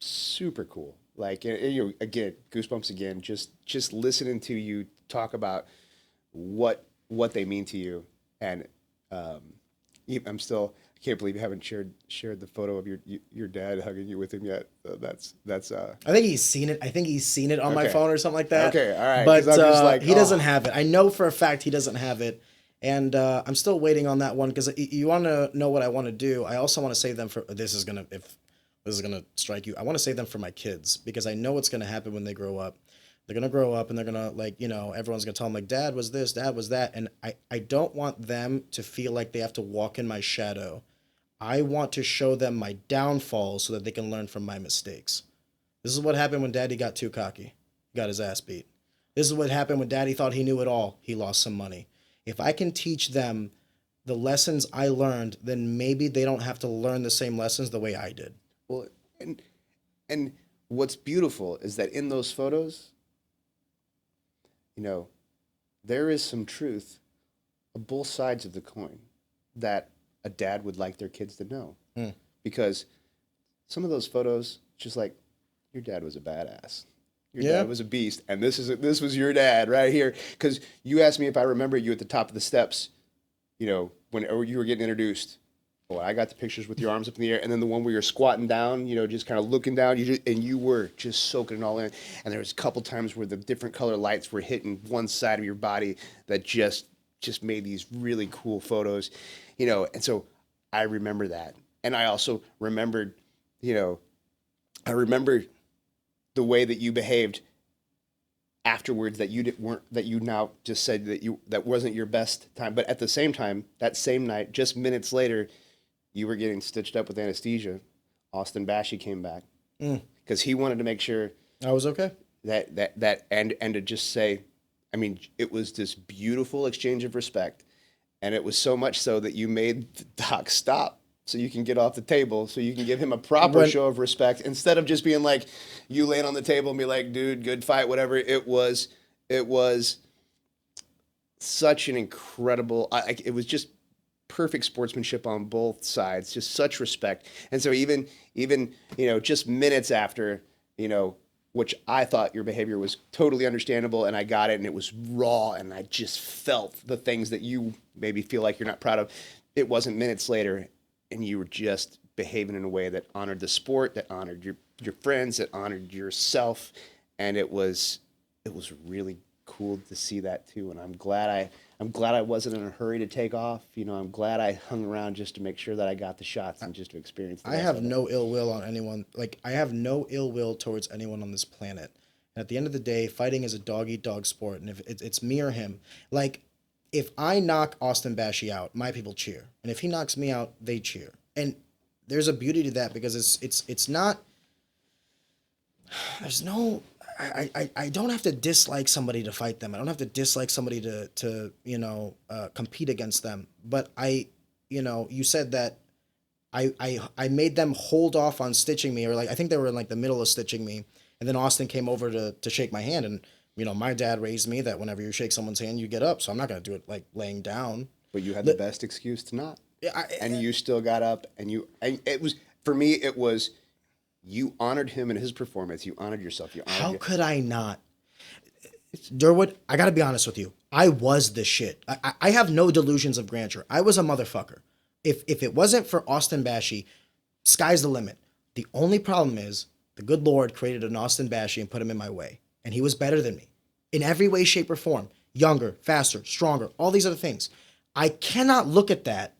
super cool. Like, again, goosebumps again, just listening to you talk about what they mean to you. And I can't believe you haven't shared the photo of your dad hugging you with him yet. That's I think he's seen it. I think he's seen it on my Okay. phone or something like that. Okay, all right. But 'Cause I'm just like, he oh. doesn't have it. I know for a fact he doesn't have it. And I'm still waiting on that one because you want to know what I want to do. I also want to save them for if this is gonna strike you. I want to save them for my kids because I know what's gonna happen when they grow up. They're gonna grow up and they're gonna everyone's gonna tell them like dad was this, dad was that, and I don't want them to feel like they have to walk in my shadow. I want to show them my downfalls so that they can learn from my mistakes. This is what happened when daddy got too cocky, got his ass beat. This is what happened when daddy thought he knew it all, he lost some money. If I can teach them the lessons I learned, then maybe they don't have to learn the same lessons the way I did. Well, and what's beautiful is that in those photos, there is some truth on both sides of the coin that a dad would like their kids to know. Because some of those photos, just like your dad was a badass. Your dad was a beast, and this was your dad right here. Because you asked me if I remember you at the top of the steps, when you were getting introduced. Oh, I got the pictures with your arms up in the air, and then the one where you're squatting down, just kind of looking down, and you were just soaking it all in. And there was a couple times where the different color lights were hitting one side of your body that just made these really cool photos, And so I remember that, and I also remembered, I remember the way that you behaved afterwards that you now just said that wasn't your best time. But at the same time, that same night, just minutes later, you were getting stitched up with anesthesia. Austin Bashy came back because he wanted to make sure I was okay. That and to just say, I mean, it was this beautiful exchange of respect, and it was so much so that you made the doc stop so you can get off the table, so you can give him a proper show of respect instead of just being like, you laying on the table and be like, dude, good fight, whatever. It was such an incredible, it was just perfect sportsmanship on both sides, just such respect. And so even just minutes after, which I thought your behavior was totally understandable and I got it and it was raw and I just felt the things that you maybe feel like you're not proud of. It wasn't minutes later and you were just behaving in a way that honored the sport, that honored your friends, that honored yourself. And it was really cool to see that too. And I'm glad I wasn't in a hurry to take off. I'm glad I hung around just to make sure that I got the shots and just to experience the I have no ill will on anyone. Like, I have no ill will towards anyone on this planet. And at the end of the day, fighting is a dog-eat-dog sport. And if it's me or him, like, if I knock Austin Bashy out, my people cheer. And if he knocks me out, they cheer. And there's a beauty to that because it's not, there's no, I don't have to dislike somebody to fight them. I don't have to dislike somebody to compete against them. But you said that I made them hold off on stitching me, or like I think they were in like the middle of stitching me, and then Austin came over to shake my hand, and my dad raised me that whenever you shake someone's hand, you get up. So I'm not gonna do it like laying down. But you had the best excuse to not. I, And you still got up, and it was, for me, it was, you honored him in his performance. You honored yourself. How could I not? Durwood, I gotta be honest with you. I was the shit. I have no delusions of grandeur. I was a motherfucker. If it wasn't for Austin Bashy, sky's the limit. The only problem is the good Lord created an Austin Bashy and put him in my way. And he was better than me in every way, shape, or form. Younger, faster, stronger, all these other things. I cannot look at that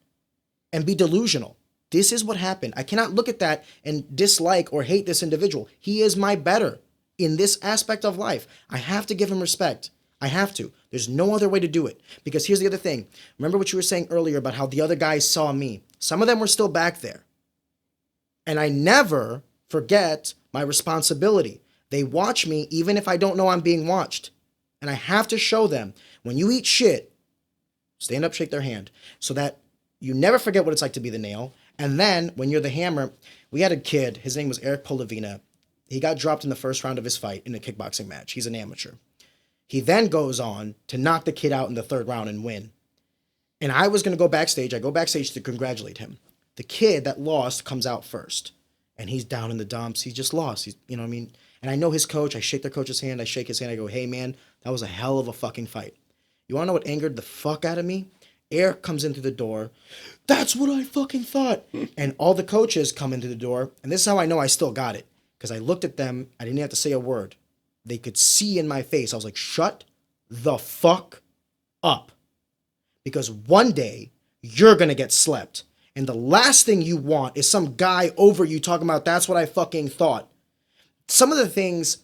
and be delusional. This is what happened. I cannot look at that and dislike or hate this individual. He is my better in this aspect of life. I have to give him respect. I have to. There's no other way to do it. Because here's the other thing. Remember what you were saying earlier about how the other guys saw me. Some of them were still back there. And I never forget my responsibility. They watch me even if I don't know I'm being watched. And I have to show them, when you eat shit, stand up, shake their hand, so that you never forget what it's like to be the nail. And then when you're the hammer, we had a kid, his name was Eric Polavina. He got dropped in the first round of his fight in a kickboxing match. He's an amateur. He then goes on to knock the kid out in the third round and win. And I was going to go backstage. I go backstage to congratulate him. The kid that lost comes out first. And he's down in the dumps. He just lost. He's, you know what I mean? And I know his coach. I shake their coach's hand. I shake his hand. I go, hey, man, that was a hell of a fucking fight. You want to know what angered the fuck out of me? Eric comes in through the door. That's what I fucking thought. And all the coaches come into the door. And this is how I know I still got it. Because I looked at them. I didn't have to say a word. They could see in my face. I was like, shut the fuck up. Because one day, you're going to get slept. And the last thing you want is some guy over you talking about, that's what I fucking thought. Some of the things,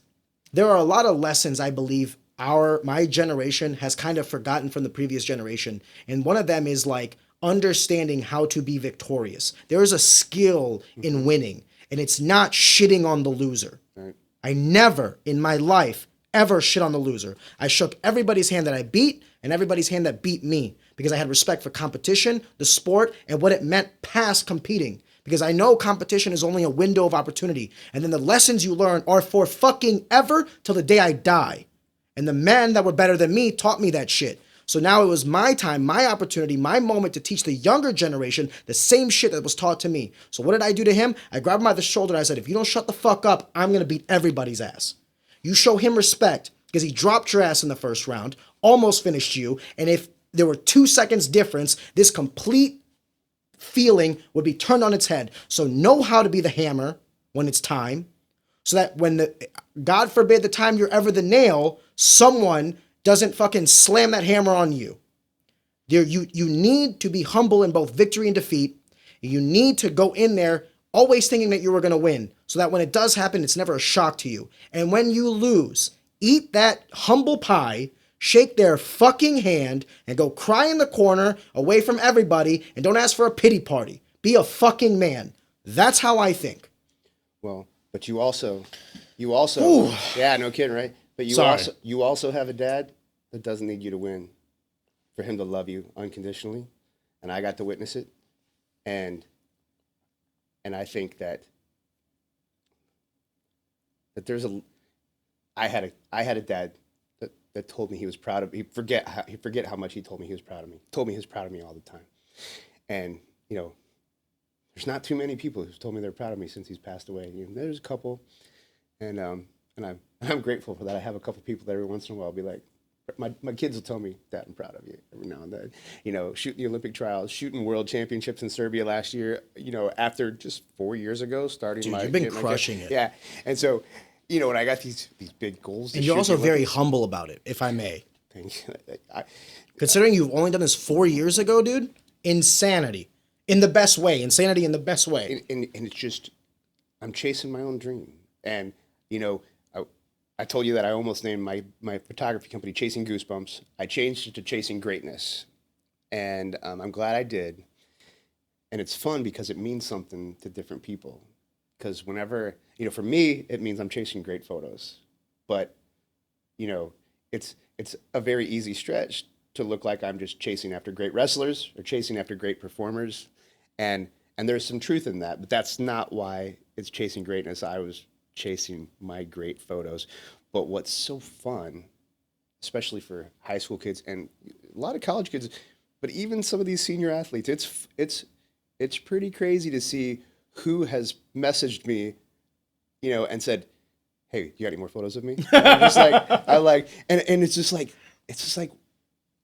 there are a lot of lessons I believe my generation has kind of forgotten from the previous generation. And one of them is like understanding how to be victorious. There is a skill in winning, and it's not shitting on the loser. Right. I never in my life ever shit on the loser. I shook everybody's hand that I beat and everybody's hand that beat me because I had respect for competition, the sport, and what it meant past competing. Because I know competition is only a window of opportunity. And then the lessons you learn are for fucking ever till the day I die. And the men that were better than me taught me that shit. So now it was my time, my opportunity, my moment to teach the younger generation the same shit that was taught to me. So what did I do to him? I grabbed him by the shoulder and I said, if you don't shut the fuck up, I'm going to beat everybody's ass. You show him respect because he dropped your ass in the first round, almost finished you. And if there were 2 seconds difference, this complete feeling would be turned on its head. So know how to be the hammer when it's time, so that when God forbid the time you're ever the nail, someone doesn't fucking slam that hammer on you. You need to be humble in both victory and defeat. You need to go in there always thinking that you were going to win, so that when it does happen, it's never a shock to you. And when you lose, eat that humble pie, shake their fucking hand, and go cry in the corner away from everybody, and don't ask for a pity party. Be a fucking man. That's how I think. Well, but you also, Ooh. yeah, no kidding, right? But you also have a dad that doesn't need you to win for him to love you unconditionally. And I got to witness it. And I think that I had a dad that told me he was proud of me. Forget how much he told me he was proud of me. Told me he was proud of me all the time. And, there's not too many people who've told me they're proud of me since he's passed away. There's a couple. And I'm grateful for that. I have a couple people that every once in a while will be like, my kids will tell me, Dad, I'm proud of you every now and then. Shooting the Olympic trials, shooting world championships in Serbia last year, after just 4 years ago, starting Dude, you've been crushing it. Yeah. And so, when I got these big goals. And you're also very humble about it, if I may. Thank you. Considering you've only done this 4 years ago, dude, insanity. In the best way. Insanity in the best way. And it's just, I'm chasing my own dream. And, I told you that I almost named my photography company Chasing Goosebumps. I changed it to Chasing Greatness. And I'm glad I did. And it's fun because it means something to different people. Because whenever, for me, it means I'm chasing great photos. But, it's a very easy stretch to look like I'm just chasing after great wrestlers or chasing after great performers. And And there's some truth in that, but that's not why it's chasing greatness. I was chasing my great photos. But what's so fun, especially for high school kids and a lot of college kids, but even some of these senior athletes, it's pretty crazy to see who has messaged me, and said, "Hey, you got any more photos of me?" And I'm just like, and it's just like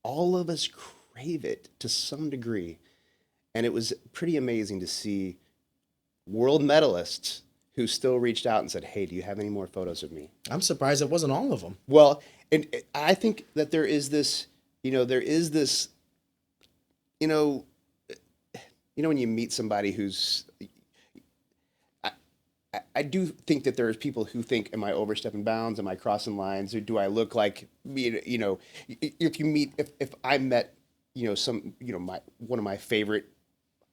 all of us crave it to some degree. And it was pretty amazing to see world medalists who still reached out and said, "Hey, do you have any more photos of me?" I'm surprised it wasn't all of them. Well, and I think that there is this, when you meet somebody who's, I do think that there's people who think, am I overstepping bounds? Am I crossing lines? Or do I look like, if you meet, if I met, one of my favorite,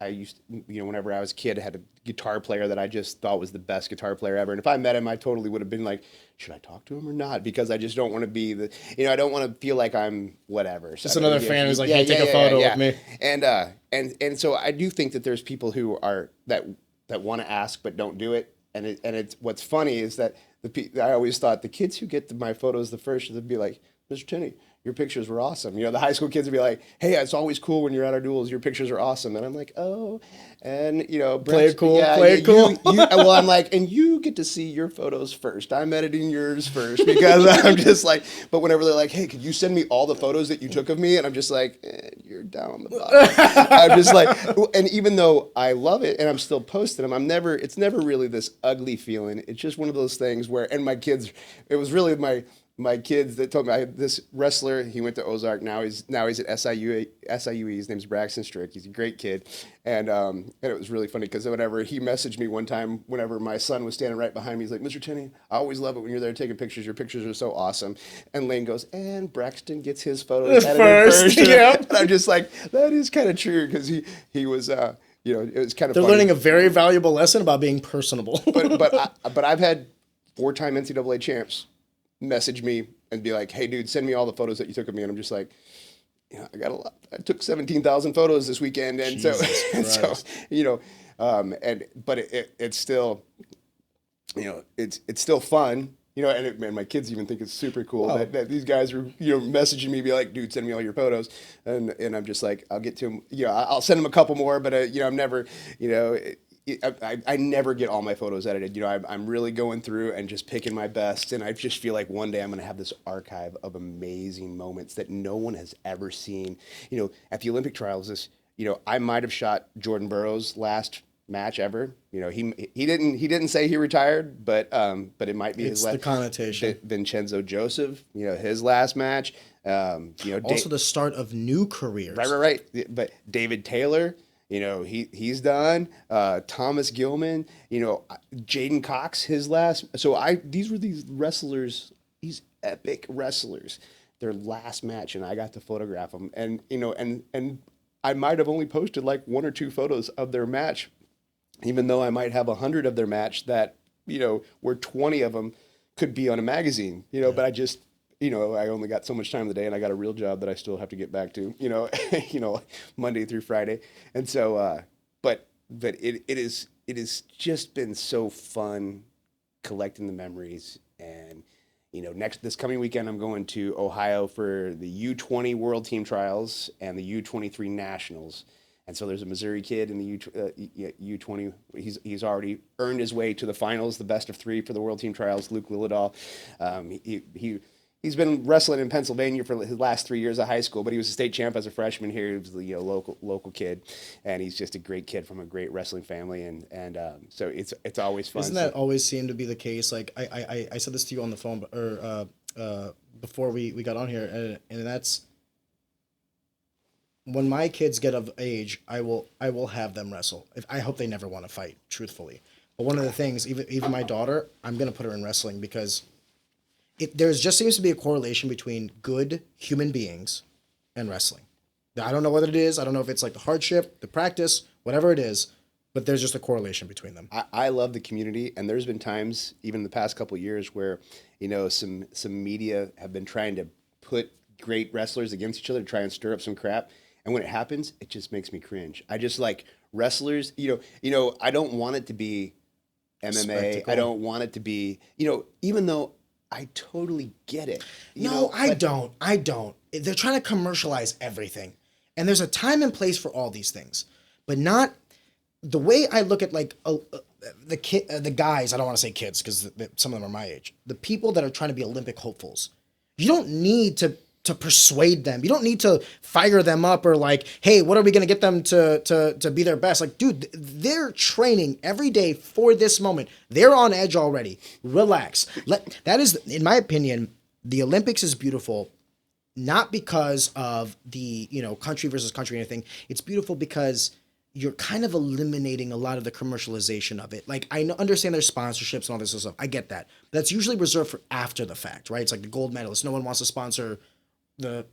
I used, whenever I was a kid, I had a guitar player that I just thought was the best guitar player ever. And if I met him, I totally would have been like, should I talk to him or not? Because I just don't want to be I don't want to feel like I'm whatever. Just another fan who's like, hey, take a photo with me. And so I do think that there's people who are, that want to ask but don't do it. And it's what's funny is that I always thought the kids who get my photos the first, they'd be like, Mr. Tenny, your pictures were awesome. The high school kids would be like, hey, it's always cool when you're at our duels. Your pictures are awesome. And I'm like, oh, and play it cool, play it cool. Well, I'm like, and you get to see your photos first. I'm editing yours first because I'm just like, but whenever they're like, hey, could you send me all the photos that you took of me? And I'm just like, you're down the bottom. I'm just like, and even though I love it and I'm still posting them, it's never really this ugly feeling. It's just one of those things where, and my kids, it was really my kids that told me, I had this wrestler, he went to Ozark, now he's at SIUE, his name's Braxton Strick, he's a great kid, and it was really funny because whenever he messaged me one time, whenever my son was standing right behind me, he's like, Mr. Tenny, I always love it when you're there taking pictures, your pictures are so awesome, and Lane goes, and Braxton gets his photos first. Yeah. And I'm just like, that is kind of true, because he was, it was kind of They're funny. learning a very valuable lesson about being personable. but I've had 4-time NCAA champs message me and be like, hey dude, send me all the photos that you took of me. And I'm just like, I got a lot. I took 17,000 photos this weekend. And but it's still, it's still fun, and my kids even think it's super cool that these guys are, messaging me, be like, dude, send me all your photos. And I'm just like, I'll get to them. I'll send them a couple more, but I'm never, I never get all my photos edited. I'm really going through and just picking my best. And I just feel like one day I'm going to have this archive of amazing moments that no one has ever seen. At the Olympic trials, I might have shot Jordan Burroughs' last match ever. He didn't say he retired, but it might be his last. It's the connotation. Vincenzo Joseph, his last match. Also the start of new careers. Right. But David Taylor. He's done. Thomas Gilman, Jaden Cox, his last. So these were these wrestlers, these epic wrestlers, their last match, and I got to photograph them. And and I might have only posted like 1 or 2 photos of their match, even though I might have 100 of their match that where 20 of them could be on a magazine. But I just. I only got so much time of the day, and I got a real job that I still have to get back to, Monday through Friday. And so, but it is just been so fun collecting the memories. And, this coming weekend, I'm going to Ohio for the U20 World Team Trials and the U23 Nationals. And so there's a Missouri kid in the U20. He's already earned his way to the finals, the best of 3 for the World Team Trials, Luke Lillidahl. He's been wrestling in Pennsylvania for his last 3 years of high school, but he was a state champ as a freshman here. He was the local kid, and he's just a great kid from a great wrestling family, and so it's always fun. Doesn't that always seem to be the case? Like I said this to you on the phone, or before we got on here, and that's when my kids get of age, I will have them wrestle. I hope they never want to fight, truthfully. But one of the things, even my daughter, I'm gonna put her in wrestling because. There just seems to be a correlation between good human beings and wrestling. Now, I don't know what it is. I don't know if it's like the hardship, the practice, whatever it is, but there's just a correlation between them. I love the community, and there's been times, even in the past couple of years, where some media have been trying to put great wrestlers against each other to try and stir up some crap. And when it happens, it just makes me cringe. I just like wrestlers, I don't want it to be MMA. Spectacle. I don't want it to be, even though I totally get it. I don't. They're trying to commercialize everything. And there's a time and place for all these things. But not the way I look at like the guys, I don't want to say kids because some of them are my age. The people that are trying to be Olympic hopefuls. You don't need to persuade them. You don't need to fire them up or like, hey, what are we going to get them to be their best? Like, dude, they're training every day for this moment. They're on edge already. Relax. That is, in my opinion, the Olympics is beautiful, not because of the, country versus country or anything. It's beautiful because you're kind of eliminating a lot of the commercialization of it. Like, I understand there's sponsorships and all this sort of stuff. I get that. That's usually reserved for after the fact, right? It's like the gold medalist. No one wants to sponsor the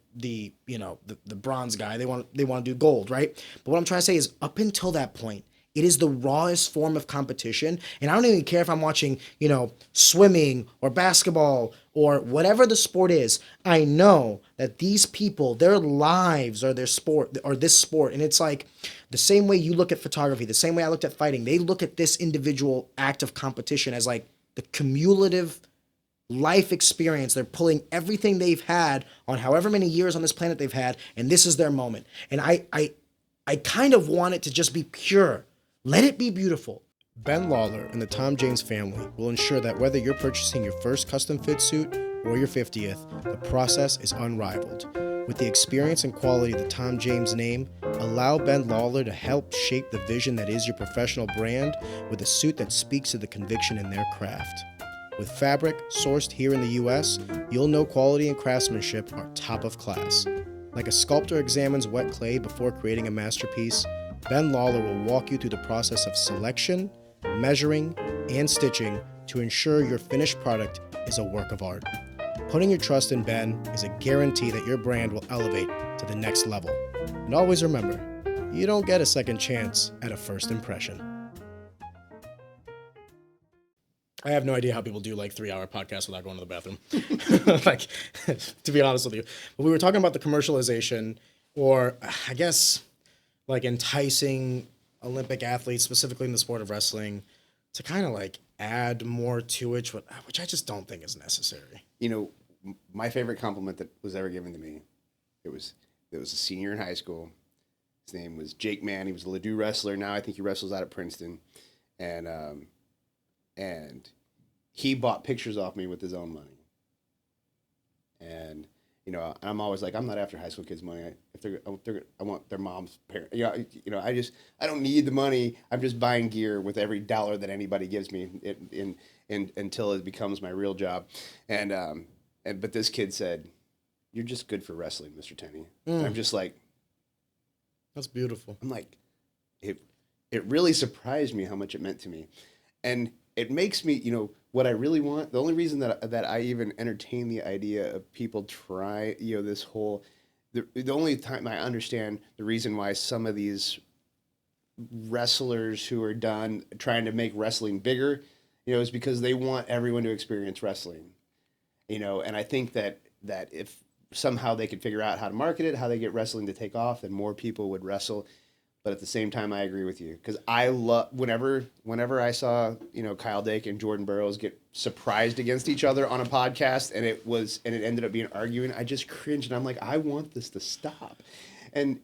bronze guy. They want to do gold, right? But what I'm trying to say is up until that point, it is the rawest form of competition. And I don't even care if I'm watching, swimming or basketball or whatever the sport is. I know that these people, their lives are their sport or this sport. And it's like the same way you look at photography, the same way I looked at fighting. They look at this individual act of competition as like the cumulative life experience. They're pulling everything they've had on however many years on this planet they've had. And this is their moment. And I kind of want it to just be pure. Let it be beautiful. Ben Lawler and the Tom James family will ensure that whether you're purchasing your first custom fit suit or your 50th, the process is unrivaled. With the experience and quality of the Tom James name, allow Ben Lawler to help shape the vision that is your professional brand with a suit that speaks to the conviction in their craft. With fabric sourced here in the US, you'll know quality and craftsmanship are top of class. Like a sculptor examines wet clay before creating a masterpiece, Ben Lawler will walk you through the process of selection, measuring, and stitching to ensure your finished product is a work of art. Putting your trust in Ben is a guarantee that your brand will elevate to the next level. And always remember, you don't get a second chance at a first impression. I have no idea how people do like 3-hour podcasts without going to the bathroom. Like, to be honest with you. But we were talking about the commercialization, or I guess like enticing Olympic athletes, specifically in the sport of wrestling, to kind of like add more to it, which I just don't think is necessary. My favorite compliment that was ever given to me, it was a senior in high school. His name was Jake Mann. He was a Ladue wrestler. Now I think he wrestles out at Princeton. And he bought pictures off me with his own money. And I'm always like, I'm not after high school kids' money. I want their mom's parents. I don't need the money. I'm just buying gear with every dollar that anybody gives me, until it becomes my real job. But this kid said, "You're just good for wrestling, Mr. Tenny." And I'm just like, that's beautiful. I'm like, it really surprised me how much it meant to me, and it makes me, what I really want. The only reason that I even entertain the idea of people try, this whole, the only time I understand the reason why some of these wrestlers who are done trying to make wrestling bigger, is because they want everyone to experience wrestling, and I think that if somehow they could figure out how to market it, how they get wrestling to take off, then more people would wrestle. But at the same time, I agree with you, because I love whenever I saw Kyle Dake and Jordan Burroughs get surprised against each other on a podcast, and it ended up being arguing. I just cringed, and I'm like, I want this to stop, and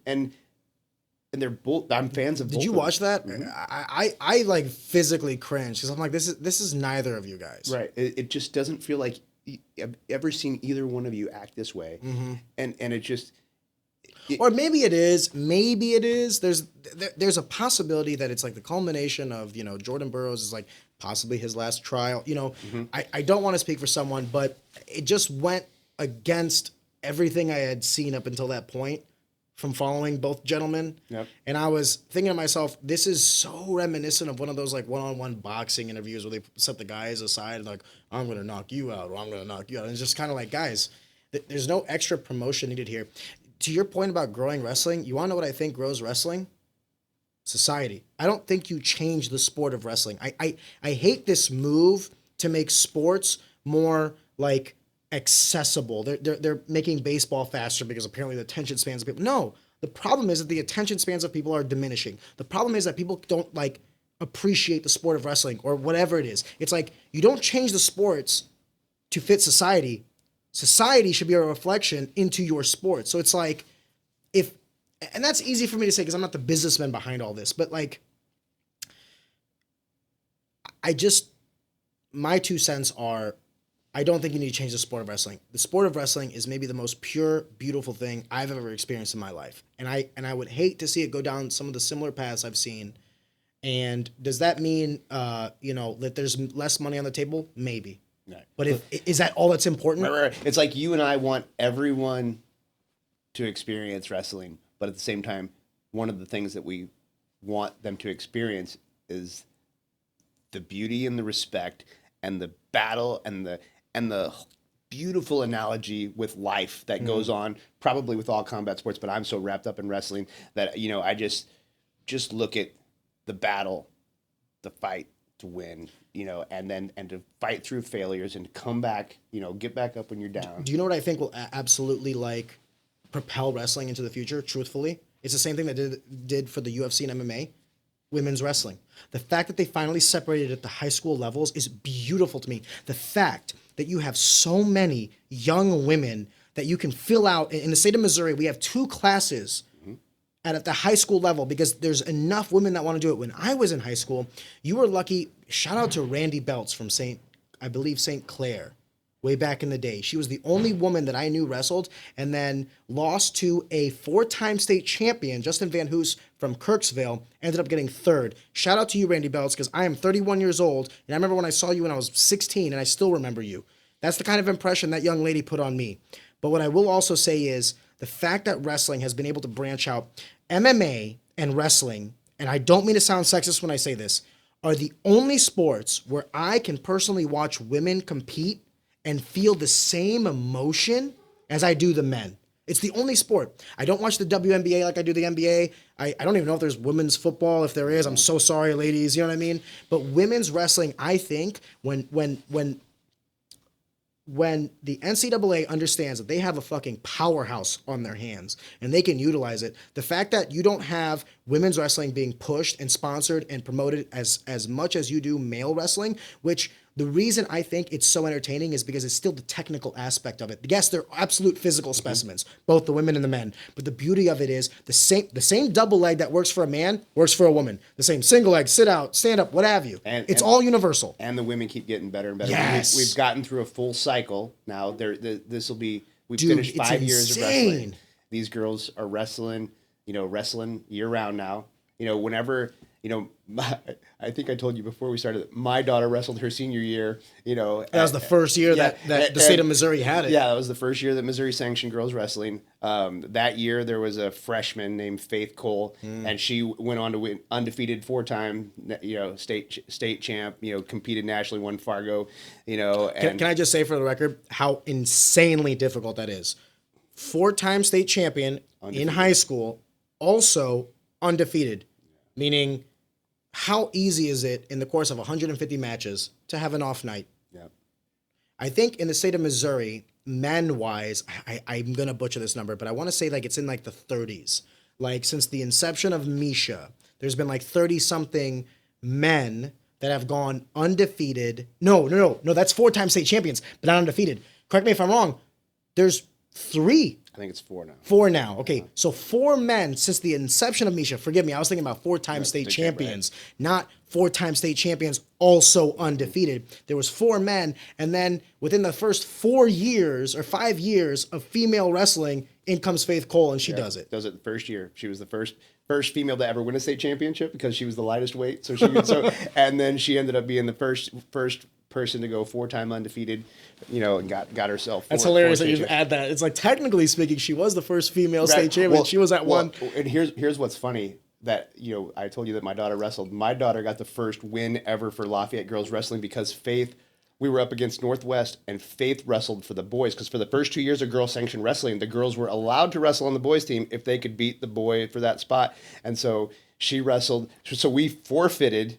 they're both. I'm fans of. Did you watch that? Mm-hmm. I like physically cringed because I'm like, this is neither of you guys. Right. It just doesn't feel like I've ever seen either one of you act this way, mm-hmm. and it just. Or maybe it is. Maybe it is. There's a possibility that it's like the culmination of, Jordan Burroughs is like possibly his last trial. Mm-hmm. I don't want to speak for someone, but it just went against everything I had seen up until that point from following both gentlemen. Yep. And I was thinking to myself, this is so reminiscent of one of those like one-on-one boxing interviews where they set the guys aside and like, I'm going to knock you out or I'm going to knock you out. And it's just kind of like, guys, there's no extra promotion needed here. To your point about growing wrestling, you want to know what I think grows wrestling? Society. I don't think you change the sport of wrestling. I hate this move to make sports more like accessible. They're making baseball faster because apparently the attention spans of people. No, The problem is that the attention spans of people are diminishing. The problem is that people don't like appreciate the sport of wrestling or whatever it is. It's like you don't change the sports to fit society. Society should be a reflection into your sport. So it's like if, and that's easy for me to say because I'm not the businessman behind all this, but like my 2 cents are, I don't think you need to change the sport of wrestling. The sport of wrestling is maybe the most pure, beautiful thing I've ever experienced in my life. And I would hate to see it go down some of the similar paths I've seen. And does that mean, that there's less money on the table? Maybe. Right. But is that all that's important? Right. It's like you and I want everyone to experience wrestling, but at the same time, one of the things that we want them to experience is the beauty and the respect and the battle and the beautiful analogy with life that goes on, probably with all combat sports, but I'm so wrapped up in wrestling that, I just look at the battle, the fight to win, and to fight through failures and to come back, get back up when you're down. Do you know what I think will absolutely propel wrestling into the future? Truthfully, it's the same thing that did for the UFC and MMA, women's wrestling. The fact that they finally separated at the high school levels is beautiful to me. The fact that you have so many young women that you can fill out in the state of Missouri, we have 2 classes at the high school level because there's enough women that want to do it. When I was in high school, you were lucky. Shout out to Randy Belts from St. Clair, way back in the day. She was the only woman that I knew wrestled and then lost to a 4-time state champion, Justin Van Hoos from Kirksville, ended up getting 3rd. Shout out to you, Randy Belts, because I am 31 years old, and I remember when I saw you when I was 16, and I still remember you. That's the kind of impression that young lady put on me. But what I will also say is the fact that wrestling has been able to branch out, MMA and wrestling, and I don't mean to sound sexist when I say this, are the only sports where I can personally watch women compete and feel the same emotion as I do the men. It's the only sport. I don't watch the WNBA like I do the NBA. I don't even know if there's women's football. If there is, I'm so sorry, ladies. You know what I mean? But women's wrestling, I think, when the NCAA understands that they have a fucking powerhouse on their hands and they can utilize it, the fact that you don't have women's wrestling being pushed and sponsored and promoted as much as you do male wrestling, which the reason I think it's so entertaining is because it's still the technical aspect of it. Yes, they're absolute physical specimens, both the women and the men. But the beauty of it is the same double leg that works for a man works for a woman. The same single leg, sit out, stand up, what have you. It's all universal. And the women keep getting better and better. Yes. We've gotten through a full cycle now. We've finished 5 years of wrestling. These girls are wrestling year round now. Whenever. I think I told you before we started, my daughter wrestled her senior year, That was the first year that the state of Missouri had it. Yeah, that was the first year that Missouri sanctioned girls wrestling. That year, there was a freshman named Faith Cole, and she went on to win undefeated 4-time, state champ, competed nationally, won Fargo, And Can I just say for the record how insanely difficult that is? 4-time state champion in high school, also undefeated, meaning how easy is it in the course of 150 matches to have an off night? Yeah. I think in the state of Missouri, men-wise, I'm going to butcher this number, but I want to say it's in the 30s. Since the inception of Misha, there's been 30-something men that have gone undefeated. No, that's 4-time state champions, but not undefeated. Correct me if I'm wrong. There's 3. I think it's 4 now. 4 now. Okay. So 4 men since the inception of Misha. Forgive me. I was thinking about 4-time state champions, not 4-time state champions also undefeated. There was 4 men. And then within the first 4 years or 5 years of female wrestling, in comes Faith Cole and she does it. Does it the first year. She was the first female to ever win a state championship because she was the lightest weight. And then she ended up being the first person to go 4-time undefeated, and got herself. That's hilarious that you add that. It's technically speaking, she was the first female state champion. She was at one. And here's what's funny that I told you that my daughter wrestled. My daughter got the first win ever for Lafayette girls wrestling because Faith. We were up against Northwest, and Faith wrestled for the boys because for the first 2 years of girls sanctioned wrestling, the girls were allowed to wrestle on the boys team if they could beat the boy for that spot. And so she wrestled. So we forfeited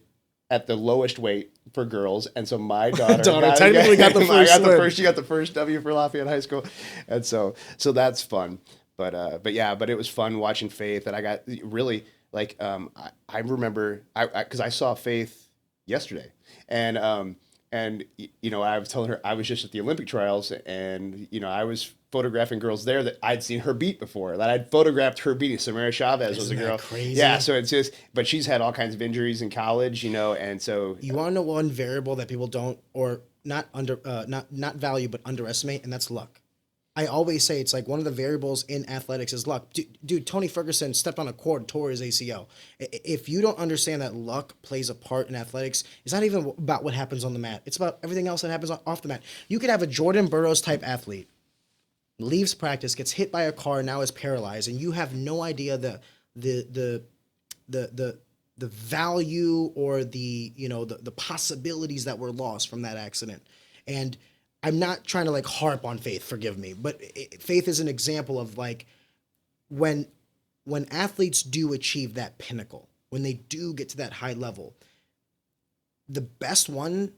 at the lowest weight for girls, and so my daughter technically got the first. She got the first W for Lafayette High School, and so that's fun. But yeah, but it was fun watching Faith, and I got really like I remember because I saw Faith yesterday, and you know, I was telling her I was just at the Olympic trials, and you know, I was photographing girls there that I'd seen her beat before, that I'd photographed her beating. Samara Chavez was a Isn't girl. that crazy? Yeah, so it's just, but she's had all kinds of injuries in college, you know, and so You want to know one variable that people don't or not value but underestimate, and that's luck. I always say it's like one of the variables in athletics is luck. Dude, Tony Ferguson stepped on a cord, tore his ACL. If you don't understand that luck plays a part in athletics, it's not even about what happens on the mat. It's about everything else that happens off the mat. You could have a Jordan Burroughs type athlete, leaves practice, gets hit by a car, now is paralyzed, and you have no idea the value or the possibilities that were lost from that accident. And I'm not trying to like harp on Faith, forgive me, but Faith is an example of like when athletes do achieve that pinnacle, when they do get to that high level, the best ones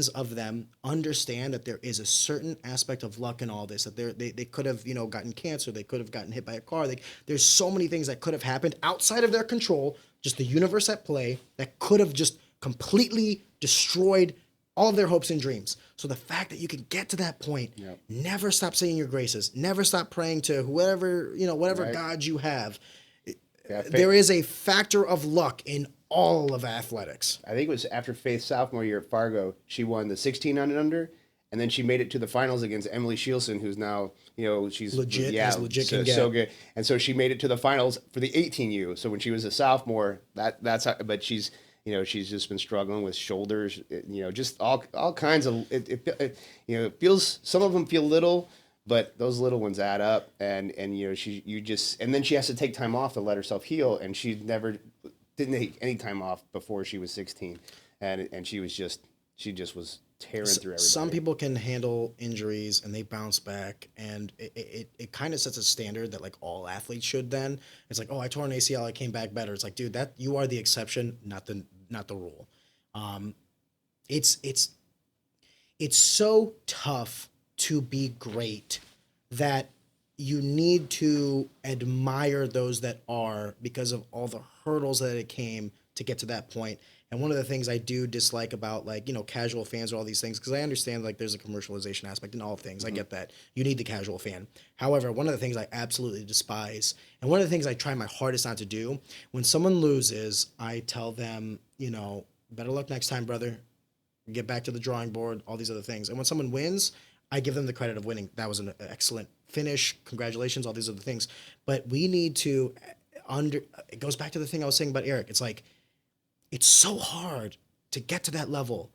of them understand that there is a certain aspect of luck in all this, that they could have, gotten cancer, they could have gotten hit by a car. There's so many things that could have happened outside of their control, just the universe at play, that could have just completely destroyed all of their hopes and dreams. So the fact that you can get to that point, never stop saying your graces, never stop praying to whatever Right. God you have. yeah, There is a factor of luck in all of athletics. I think it was after Faith's sophomore year at Fargo, she won the 16 and under, and then she made it to the finals against Emily Shielson, who's now, she's Legit, yeah, as legit so, can get. so good. And so she made it to the finals for the 18U. So when she was a sophomore, that's how, but she's just been struggling with shoulders, just all kinds of it feels, some of them feel little, but those little ones add up, and and then she has to take time off to let herself heal, and she never didn't take any time off before she was 16, and she just was tearing through everybody. Some people can handle injuries and they bounce back, and it kind of sets a standard that like all athletes should. Then it's like, oh, I tore an ACL, I came back better. It's like, dude, that you are the exception, not the rule. It's so tough to be great that you need to admire those that are, because of all the hurdles that it came to get to that point. And one of the things I do dislike about casual fans or all these things, because I understand like there's a commercialization aspect in all things. I get that. You need the casual fan. However, one of the things I absolutely despise, and one of the things I try my hardest not to do, when someone loses, I tell them, better luck next time, brother. Get back to the drawing board, all these other things. And when someone wins, I give them the credit of winning. That was an excellent finish. Congratulations, all these other things. But we need to it goes back to the thing I was saying about Eric. It's like, it's so hard to get to that level.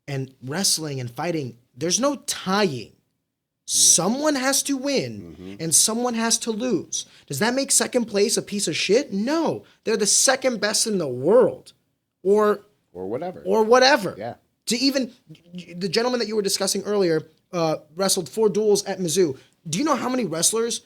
And wrestling and fighting, there's no tying. Someone has to win and someone has to lose. Does that make second place a piece of shit? No. They're the second best in the world. Or whatever. Yeah. To even the gentleman that you were discussing earlier wrestled 4 duels at Mizzou. Do you know how many wrestlers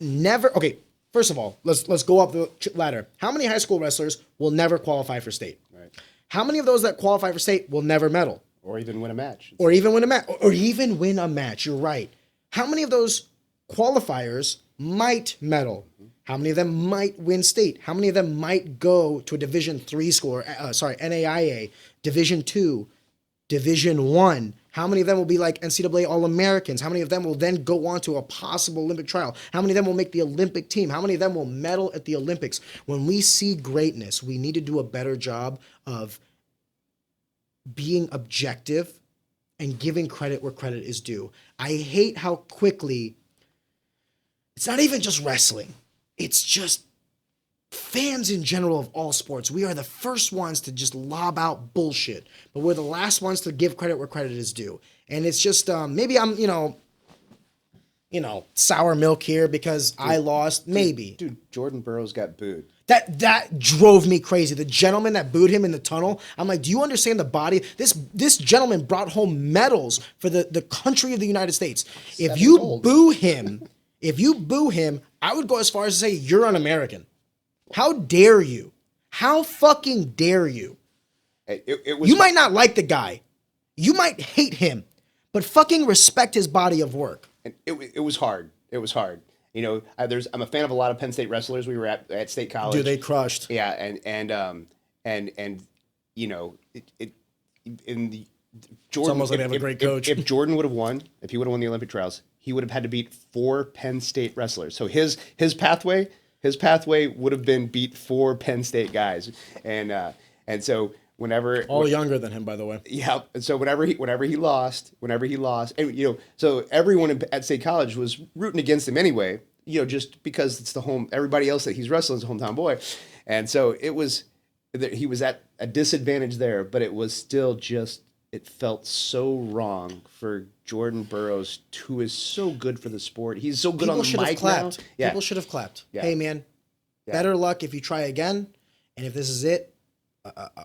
never? Okay, first of all, let's go up the ladder. How many high school wrestlers will never qualify for state? Right. How many of those that qualify for state will never medal? Or even win a match. Or even win a match. Or even win a match. You're right. How many of those qualifiers might medal? How many of them might win state? How many of them might go to a Division III school, NAIA, Division II, Division I? How many of them will be like NCAA All-Americans? How many of them will then go on to a possible Olympic trial? How many of them will make the Olympic team? How many of them will medal at the Olympics? When we see greatness, we need to do a better job of being objective and giving credit where credit is due. I hate how quickly, it's not even just wrestling. It's just fans in general of all sports. We are the first ones to just lob out bullshit, but we're the last ones to give credit where credit is due. And it's just, maybe I'm, sour milk here because I lost. Maybe. Dude, Jordan Burroughs got booed. That drove me crazy. The gentleman that booed him in the tunnel, I'm like, do you understand the body? This gentleman brought home medals for the country of the United States. If you boo him, I would go as far as to say you're un-American. How dare you? How fucking dare you? It was, you might not like the guy. You might hate him, but fucking respect his body of work. And it was hard. It was hard. I'm a fan of a lot of Penn State wrestlers. We were at State College. Dude, they crushed. Yeah, and it in the Jordan. It's almost like they have a great coach. If Jordan would have won, if he would have won the Olympic trials, he would have had to beat 4 Penn State wrestlers. So his pathway would have been beat 4 Penn State guys, and so whenever all younger than him, by the way. Yeah. So whenever he lost, and so everyone at State College was rooting against him anyway. Just because it's the home. Everybody else that he's wrestling is a hometown boy, and so he was at a disadvantage there. But it was still just. It felt so wrong for Jordan Burroughs, who is so good for the sport. He's so good on the mic now. Yeah. People should have clapped. Yeah. Hey, man, better luck if you try again. And if this is it,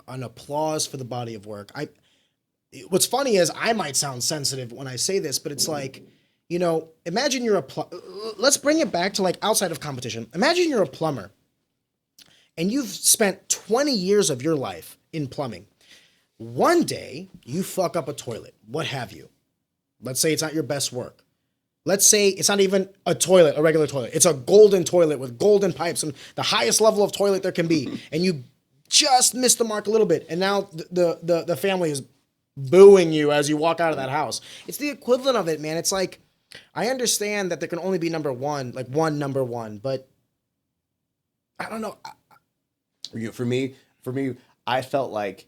an applause for the body of work. What's funny is I might sound sensitive when I say this, but it's like, imagine you're let's bring it back to like outside of competition. Imagine you're a plumber and you've spent 20 years of your life in plumbing. One day you fuck up a toilet, what have you? Let's say it's not your best work. Let's say it's not even a toilet, a regular toilet. It's a golden toilet with golden pipes and the highest level of toilet there can be. And you just missed the mark a little bit. And now the family is booing you as you walk out of that house. It's the equivalent of it, man. It's like, I understand that there can only be number one, but I don't know. For me, I felt like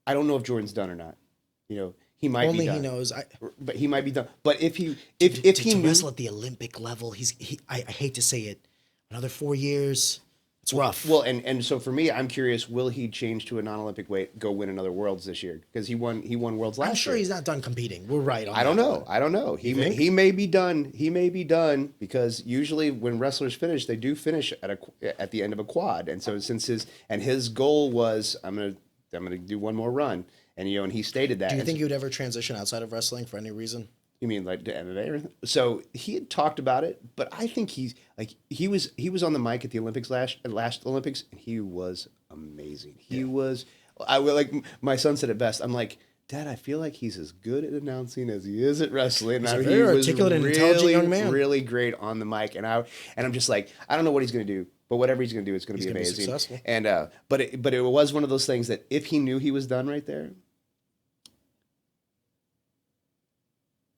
I don't know if Jordan's done or not. He might only be done. He knows. But he might be done. But if he wrestle at the Olympic level, I hate to say it, another 4 years. It's rough. Well, and so for me, I'm curious, will he change to a non-Olympic weight, go win another Worlds this year? Because he won Worlds last year. I'm sure he's not done competing. We're right on I don't know. He may be done. He may be done because usually when wrestlers finish, they do finish at the end of a quad. And so since his goal was I'm gonna do one more run, and he stated that. Do you think he would ever transition outside of wrestling for any reason? You mean like to MMA or anything? So he had talked about it, but I think he was on the mic at the Olympics last Olympics, and he was amazing. He was. My son said it best. I'm like, Dad, I feel like he's as good at announcing as he is at wrestling. He's a very articulate and intelligent young man. Really great on the mic, and I'm just like, I don't know what he's going to do, but whatever he's going to do, it's going to be amazing. Be successful. And but it was one of those things that if he knew he was done right there.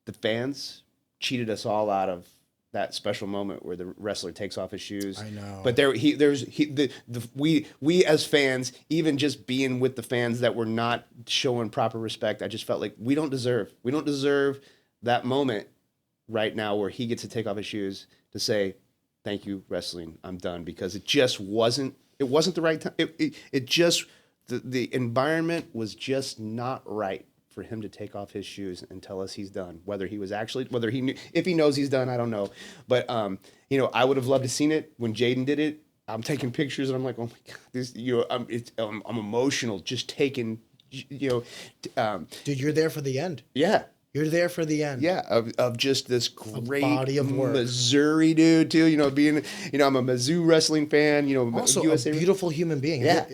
The fans cheated us all out of that special moment where the wrestler takes off his shoes. I know. But we as fans, even just being with the fans that were not showing proper respect, I just felt like we don't deserve that moment right now where he gets to take off his shoes to say, "Thank you, wrestling. I'm done," because it just wasn't the right time. It just the environment was just not right for him to take off his shoes and tell us he's done. Whether he knew, if he knows he's done, I don't know. But I would have loved to seen it when Jaden did it. I'm taking pictures and I'm like, oh my God, this, I'm emotional just taking, Dude, you're there for the end. Yeah. You're there for the end. Yeah, of just this great body of work. Missouri dude too. Being I'm a Mizzou wrestling fan. Also USA. A beautiful human being. Yeah.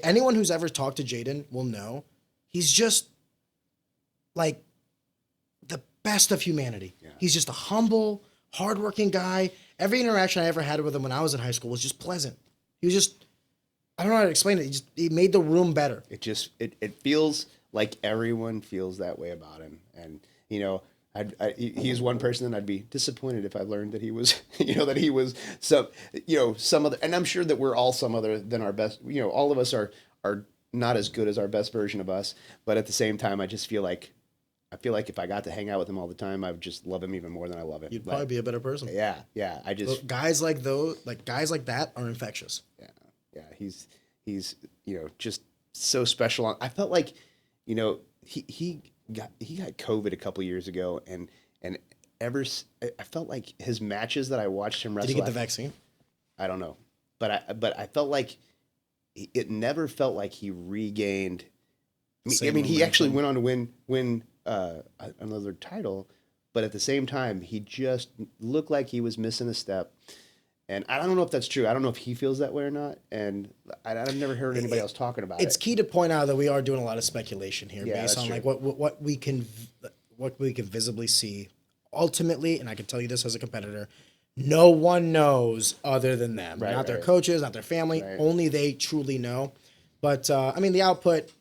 Anyone who's ever talked to Jaden will know he's just like the best of humanity. Yeah. He's just a humble, hardworking guy. Every interaction I ever had with him when I was in high school was just pleasant. He was just, I don't know how to explain it. He made the room better. It feels like everyone feels that way about him. And, he's one person that I'd be disappointed if I learned that he was, that he was some other, and I'm sure that we're all some other than our best, all of us are not as good as our best version of us. But at the same time, I feel like if I got to hang out with him all the time, I would just love him even more than I love him. You'd probably be a better person. Yeah. Guys like that are infectious. Yeah. He's just so special. I felt like, he got COVID a couple years ago, and I felt like his matches that I watched him wrestle. Did he get the vaccine? I don't know, but I felt like it never felt like he regained. He actually went on to win another title, but at the same time, he just looked like he was missing a step. And I don't know if that's true. I don't know if he feels that way or not. And I've never heard anybody else talking about it. It's key to point out that we are doing a lot of speculation here, based on true. like what we can visibly see ultimately, and I can tell you this as a competitor, no one knows other than them. Right, Not their right. coaches, not their family. Right. Only they truly know. But I mean, the output,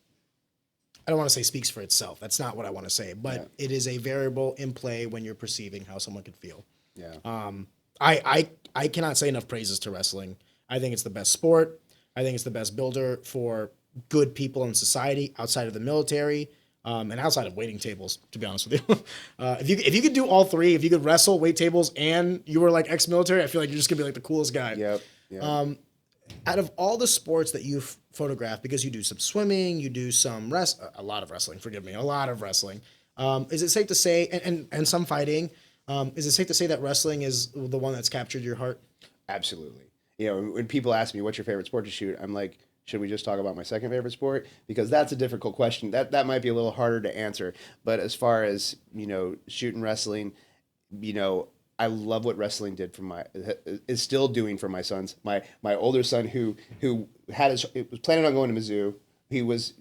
I don't want to say speaks for itself. That's not what I want to say. But it is a variable in play when you're perceiving how someone could feel. Yeah. I cannot say enough praises to wrestling. I think it's the best sport. I think it's the best builder for good people in society outside of the military. And outside of waiting tables, to be honest with you, if you could do all three, if you could wrestle, wait tables, and you were like ex-military, I feel like you're just gonna be like the coolest guy. Yep. Out of all the sports that you've photographed, because you do some swimming, you do some a lot of wrestling. Forgive me, a lot of wrestling. Is it safe to say, and some fighting? Is it safe to say that wrestling is the one that's captured your heart? Absolutely. You know, when people ask me what's your favorite sport to shoot, I'm like, should we just talk about my second favorite sport? Because that's a difficult question. That might be a little harder to answer. But as far as, shooting wrestling, I love what wrestling did for is still doing for my sons. My older son who was planning on going to Mizzou. He was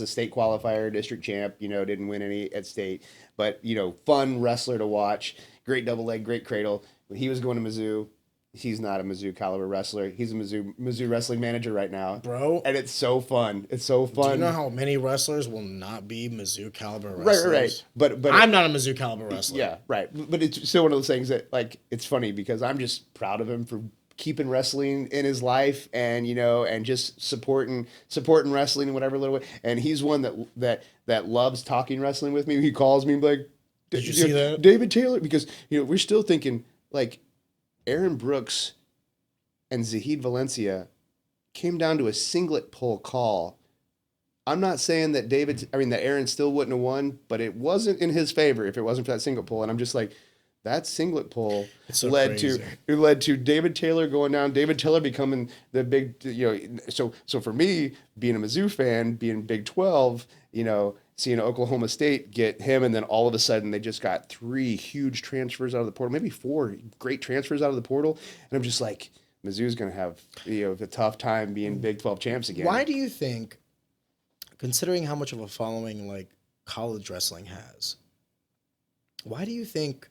a state qualifier, district champ, didn't win any at state, but, fun wrestler to watch, great double leg, great cradle. When he was going to Mizzou, he's not a Mizzou caliber wrestler. He's a Mizzou wrestling manager right now, Bro. and it's so fun. It's so fun. Do you know how many wrestlers will not be Mizzou caliber wrestlers? Right. But I'm not a Mizzou caliber wrestler. Yeah, right. But it's still one of those things that, like, it's funny because I'm just proud of him for keeping wrestling in his life, and and just supporting wrestling in whatever little way. And he's one that loves talking wrestling with me. He calls me like, Did you see that? David Taylor? Because we're still thinking like Aaron Brooks and Zahid Valencia came down to a singlet pull call. I'm not saying that that Aaron still wouldn't have won, but it wasn't in his favor if it wasn't for that singlet pull. And I'm just like, that singlet pull led to David Taylor going down, David Taylor becoming the big, so for me, being a Mizzou fan, being Big 12, seeing Oklahoma State get him, and then all of a sudden they just got 3 huge transfers out of the portal, maybe 4 great transfers out of the portal, and I'm just like, Mizzou's going to have a tough time being Big 12 champs again. Why do you think, considering how much of a following like college wrestling has, why do you think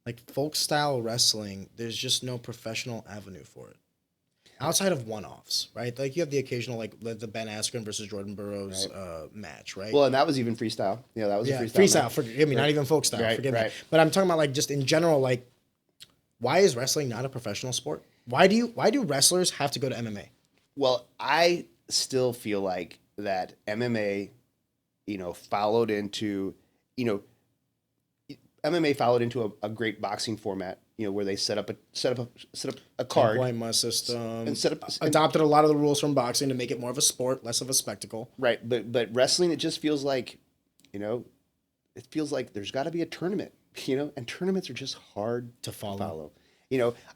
like folk style wrestling, there's just no professional avenue for it? Outside of one-offs, right? Like you have the occasional, like the Ben Askren versus Jordan Burroughs match, right? Well, and that was even freestyle. Yeah, that was a freestyle. Freestyle, match. forgive me, not even folk style, forgive me. Right. But I'm talking about like just in general, like why is wrestling not a professional sport? Why do wrestlers have to go to MMA? Well, I still feel like that MMA, followed into a great boxing format, where they set up a card. Point system. And adopted a lot of the rules from boxing to make it more of a sport, less of a spectacle. Right, but wrestling, it just feels like, it feels like there's got to be a tournament, and tournaments are just hard to follow.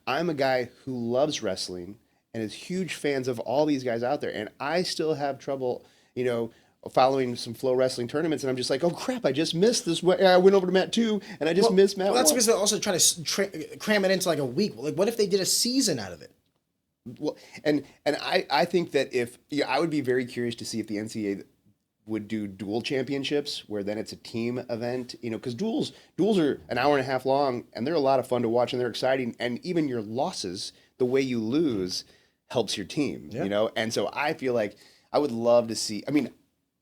I'm a guy who loves wrestling and is huge fans of all these guys out there, and I still have trouble, following some flow wrestling tournaments, and I'm just like, oh crap, I just missed this. I went over to Matt 2, and I just missed Matt 1. Well, that's because they're also trying to cram it into like a week. Like, what if they did a season out of it? Well, and I think that I would be very curious to see if the NCAA would do dual championships, where then it's a team event, because duels are an hour and a half long, and they're a lot of fun to watch, and they're exciting, and even your losses, the way you lose, helps your team, and so I feel like I would love to see.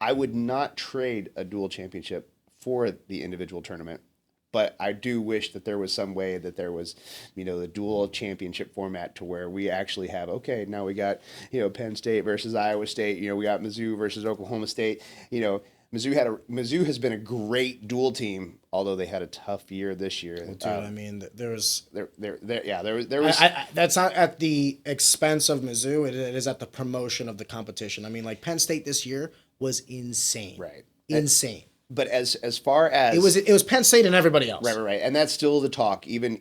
I would not trade a dual championship for the individual tournament, but I do wish that there was some way that there was, the dual championship format to where we actually have, okay, now we got, Penn State versus Iowa State, we got Mizzou versus Oklahoma State, Mizzou has been a great dual team, although they had a tough year this year. Well, dude, there was. That's not at the expense of Mizzou. It is at the promotion of the competition. Like Penn State this year was insane. Right. Insane. But as far as it was Penn State and everybody else. Right. And that's still the talk. Even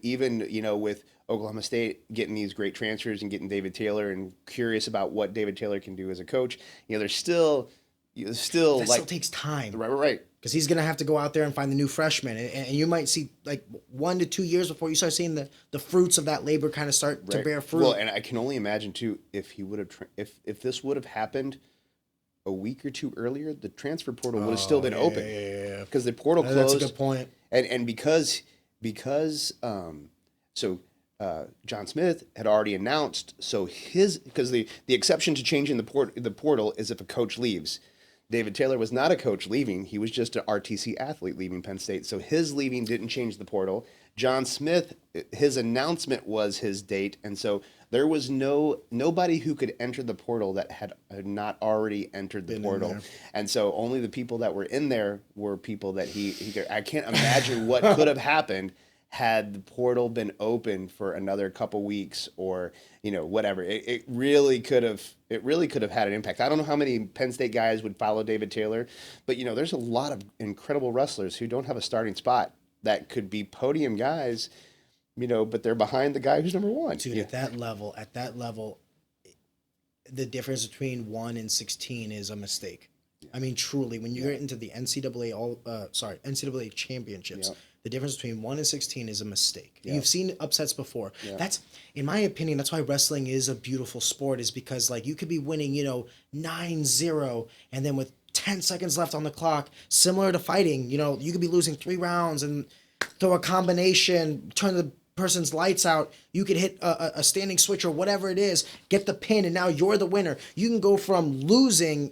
with Oklahoma State getting these great transfers and getting David Taylor, and curious about what David Taylor can do as a coach. There's still that still takes time. Right. Because he's gonna have to go out there and find the new freshman, and you might see like 1 to 2 years before you start seeing the fruits of that labor kind of start to bear fruit. Well, and I can only imagine too if he would have if this would have happened a week or two earlier, the transfer portal would have still been open Yeah. because the portal closed. That's a good point. And because John Smith had already announced, so because the exception to changing the portal is if a coach leaves. David Taylor was not a coach leaving; he was just an RTC athlete leaving Penn State. So his leaving didn't change the portal. John Smith, his announcement was his date, and so there was nobody who could enter the portal that had not already entered the portal, and so only the people that were in there were people that he I can't imagine what could have happened had the portal been open for another couple weeks or whatever. It really could have had an impact. I don't know how many Penn State guys would follow David Taylor, but there's a lot of incredible wrestlers who don't have a starting spot that could be podium guys, but they're behind the guy who's number one. Dude, at that level, the difference between 1 and 16 is a mistake. Yeah. I mean, truly, when you get into the NCAA championships, the difference between 1 and 16 is a mistake. Yeah. You've seen upsets before. Yeah. That's, in my opinion, that's why wrestling is a beautiful sport, is because you could be winning, 9-0, and then with 10 seconds left on the clock, similar to fighting, you could be losing 3 rounds and throw a combination, turn the person's lights out. You could hit a standing switch or whatever it is, get the pin, and now you're the winner. You can go from losing,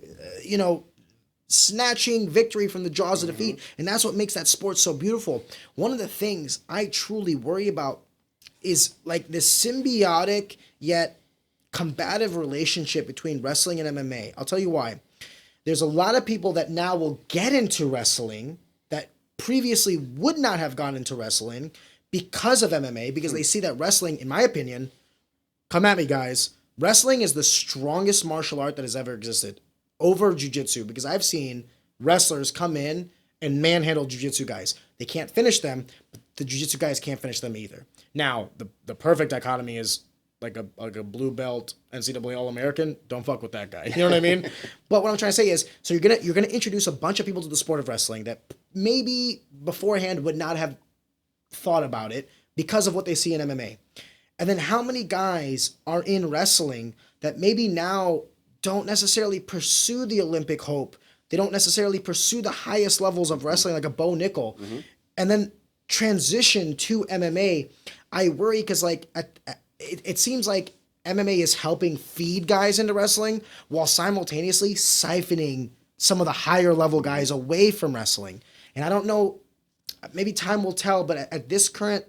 snatching victory from the jaws of defeat. And that's what makes that sport so beautiful. One of the things I truly worry about is this symbiotic yet combative relationship between wrestling and MMA. I'll tell you why. There's a lot of people that now will get into wrestling that previously would not have gone into wrestling because of MMA, because they see that wrestling, in my opinion, come at me guys, wrestling is the strongest martial art that has ever existed over jiu-jitsu, because I've seen wrestlers come in and manhandle jiu-jitsu guys. They can't finish them, but the jiu-jitsu guys can't finish them either. Now, the perfect dichotomy is like a blue belt NCAA All-American. Don't fuck with that guy. You know what I mean? But what I'm trying to say is, so you're gonna introduce a bunch of people to the sport of wrestling that maybe beforehand would not have thought about it because of what they see in MMA. And then how many guys are in wrestling that maybe now don't necessarily pursue the Olympic hope. They don't necessarily pursue the highest levels of wrestling like a Bo Nickel, and then transition to MMA. I worry because it seems like MMA is helping feed guys into wrestling while simultaneously siphoning some of the higher level guys away from wrestling. And I don't know, maybe time will tell, but at this current,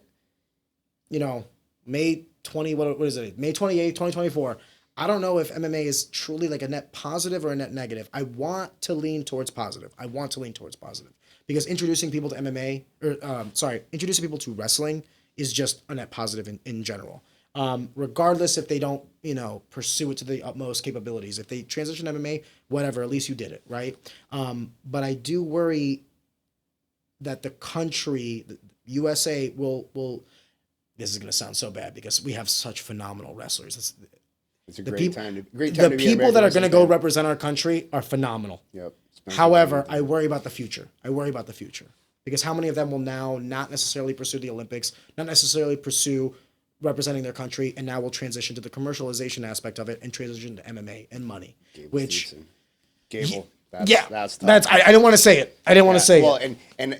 May 20, what is it? May 28, 2024. I don't know if MMA is truly a net positive or a net negative. I want to lean towards positive. Because introducing people to MMA, introducing people to wrestling is just a net positive in general. Regardless if they don't, pursue it to the utmost capabilities. If they transition to MMA, whatever, at least you did it, right? But I do worry that the country, the USA, will. This is going to sound so bad because we have such phenomenal wrestlers. It's a great time to be the people that are going to go represent our country are phenomenal. Yep. However, I worry about the future. Because how many of them will now not necessarily pursue the Olympics, not necessarily pursue representing their country, and now will transition to the commercialization aspect of it and transition to MMA and money. Gable. That's I didn't want to say it. Well, and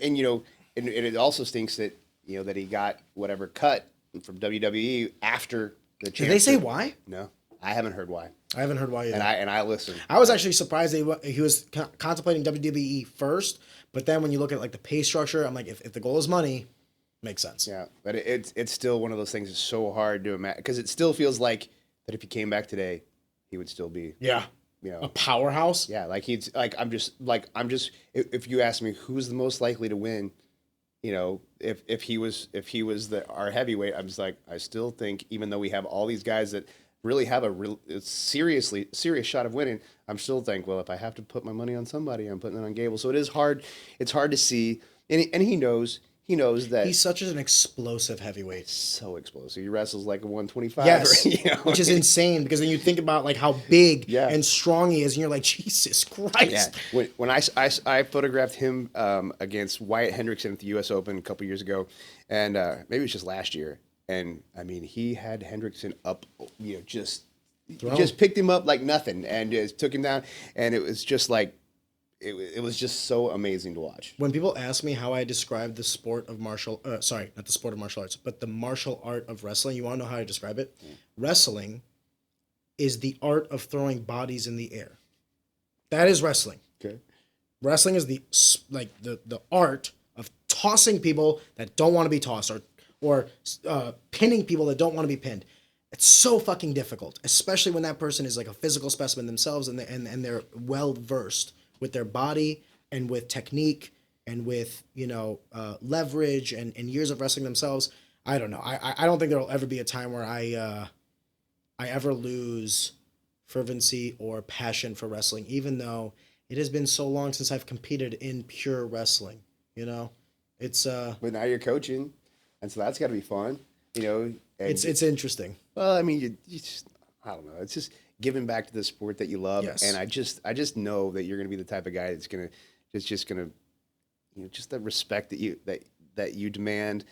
it also stinks that that he got whatever cut from WWE after the championship. Did they say why? No. I haven't heard why. I haven't heard why either. And I listened. I was actually surprised that he was contemplating WWE first, but then when you look at the pay structure, I'm like, if the goal is money, makes sense. Yeah, but it's still one of those things that's so hard to imagine, because it still feels like that if he came back today, he would still be a powerhouse. Yeah, I'm just if you ask me who's the most likely to win, if he was our heavyweight, I'm just I still think, even though we have all these guys that really have a serious shot of winning, I'm still think, well, if I have to put my money on somebody, I'm putting it on Gable. So it is hard. It's hard to see, and he knows that he's such an explosive heavyweight. So explosive. He wrestles like a 125. Yes, which is insane, because then you think about how big and strong he is, and you're like, Jesus Christ. Yeah. When I photographed him against Wyatt Hendrickson at the U.S. Open a couple years ago, and maybe it was just last year. And I mean, he had Hendrickson up, just just picked him up like nothing and just took him down. And it was just like, it was just so amazing to watch. When people ask me how I describe the sport of sorry, not the sport of martial arts, but the martial art of wrestling, you want to know how I describe it? Wrestling is the art of throwing bodies in the air. That is wrestling. Okay. Wrestling is the art of tossing people that don't want to be tossed, or pinning people that don't want to be pinned. It's so fucking difficult, especially when that person is like a physical specimen themselves and they're well versed with their body and with technique and with leverage and years of wrestling themselves. I don't know. I don't think there will ever be a time where I ever lose fervency or passion for wrestling, even though it has been so long since I've competed in pure wrestling. It's But now you're coaching, and so that's got to be fun. It's interesting. Well, I mean, you just, I don't know. It's just giving back to the sport that you love. Yes. And I just know that you're going to be the type of guy that's going to, just the respect that you demand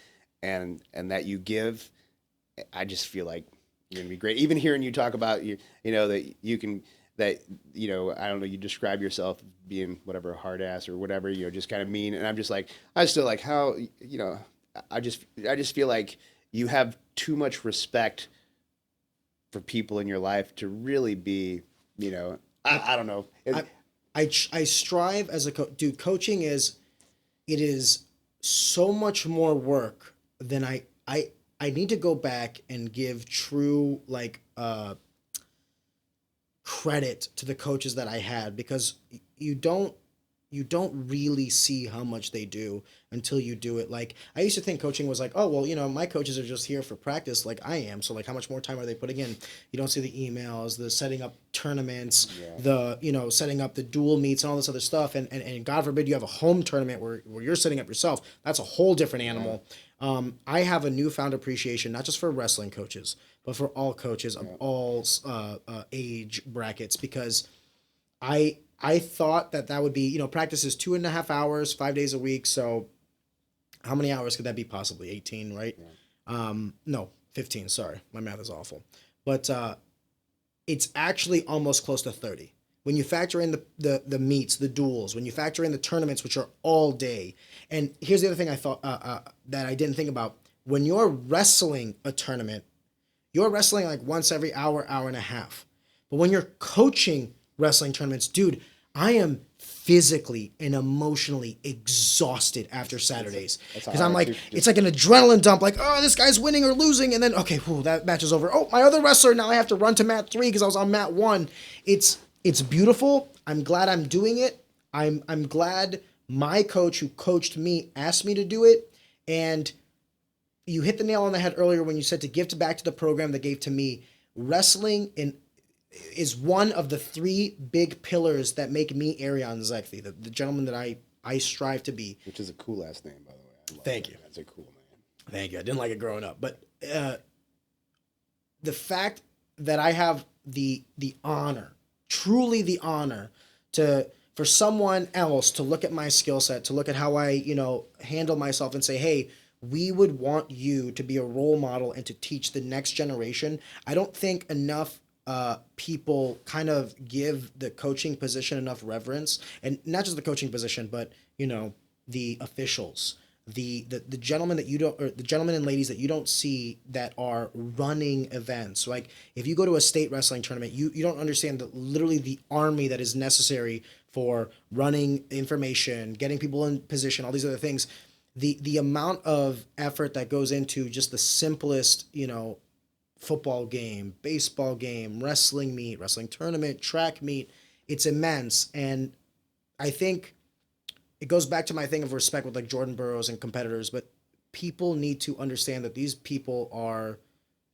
and that you give. I just feel like you're going to be great. Even hearing you talk about, that you can, I don't know, you describe yourself being whatever, a hard ass or whatever, just kind of mean. And I'm just like, I still like how, I just feel like you have too much respect for people in your life to really be, I don't know. I strive as a coach. Dude, coaching is so much more work than I need to go back and give true credit to the coaches that I had, because you don't really see how much they do until you do it. Like, I used to think coaching was like, oh, well, my coaches are just here for practice like I am. So like, how much more time are they putting in? You don't see the emails, the setting up tournaments, the, setting up the dual meets and all this other stuff. And God forbid you have a home tournament where you're setting up yourself. That's a whole different animal. I have a newfound appreciation, not just for wrestling coaches, but for all coaches of all age brackets, because I thought that would be, practice is 2.5 hours, 5 days a week. So how many hours could that be possibly? 18, right? Yeah. No, 15. Sorry. My math is awful. But it's actually almost close to 30. When you factor in the meets, the duels, when you factor in the tournaments, which are all day. And here's the other thing I thought that I didn't think about. When you're wrestling a tournament, you're wrestling like once every hour and a half. But when you're coaching wrestling tournaments, dude, I am physically and emotionally exhausted after Saturdays, because I'm like, it's like an adrenaline dump, like, oh, this guy's winning or losing, and then okay, that match is over. Oh, my other wrestler, now I have to run to mat 3 because I was on mat 1. It's beautiful. I'm glad I'm doing it. I'm glad my coach who coached me asked me to do it. And you hit the nail on the head earlier when you said to give back to the program that gave to me. Wrestling is one of the 3 big pillars that make me Erion Sourced, the gentleman that I strive to be. Which is a cool last name, by the way. Thank you. That's a cool name. Thank you. I didn't like it growing up. But the fact that I have the honor, truly the honor, for someone else to look at my skill set, to look at how I, handle myself and say, hey, we would want you to be a role model and to teach the next generation. I don't think enough people kind of give the coaching position enough reverence, and not just the coaching position, but the officials, the gentlemen that you don't, or the gentlemen and ladies that you don't see that are running events. Like, if you go to a state wrestling tournament, you don't understand literally the army that is necessary for running information, getting people in position, all these other things. The amount of effort that goes into just the simplest, football game, baseball game, wrestling meet, wrestling tournament, track meet, it's immense. And I think it goes back to my thing of respect with like Jordan Burroughs and competitors, but people need to understand that these people are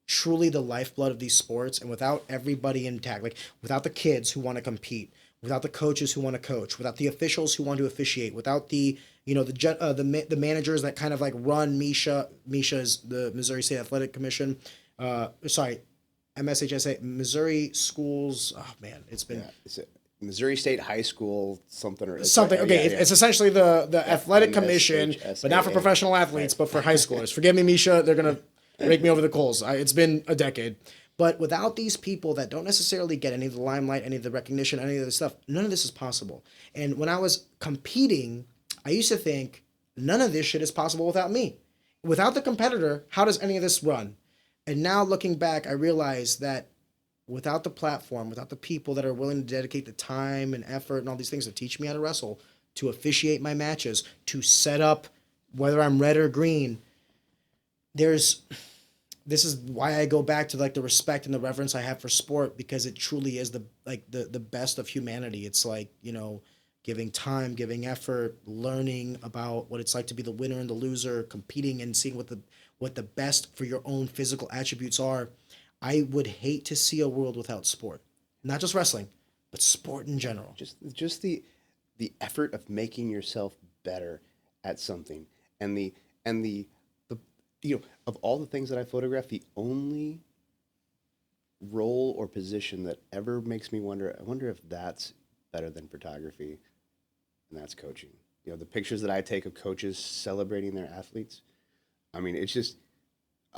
truly the lifeblood of these sports. And without everybody intact, like without the kids who want to compete, without the coaches who want to coach, without the officials who want to officiate, without the the managers that kind of like run Misha is the Missouri State Athletic Commission, MSHSA, Missouri Schools. Oh man, it's been it's a Missouri State High School something. Okay, it's essentially the athletic commission, but not for professional athletes, but for high schoolers. Forgive me, Misha. They're gonna rake me over the coals. It's been a decade, But without these people that don't necessarily get any of the limelight, any of the recognition, any of the stuff, none of this is possible. And when I was competing, I used to think none of this shit is possible without me. Without the competitor, how does any of this run? And now looking back, I realize that without the platform, without the people that are willing to dedicate the time and effort and all these things to teach me how to wrestle, to officiate my matches, to set up whether I'm red or green, this is why I go back to like the respect and the reverence I have for sport, because it truly is the best of humanity. It's like, giving time, giving effort, learning about what it's like to be the winner and the loser, competing and seeing what the best for your own physical attributes are. I would hate to see a world without sport. Not just wrestling, but sport in general. Just the effort of making yourself better at something. And the of all the things that I photograph, the only role or position that ever makes me wonder, I wonder if that's better than photography, and that's coaching. The pictures that I take of coaches celebrating their athletes, I mean, it's just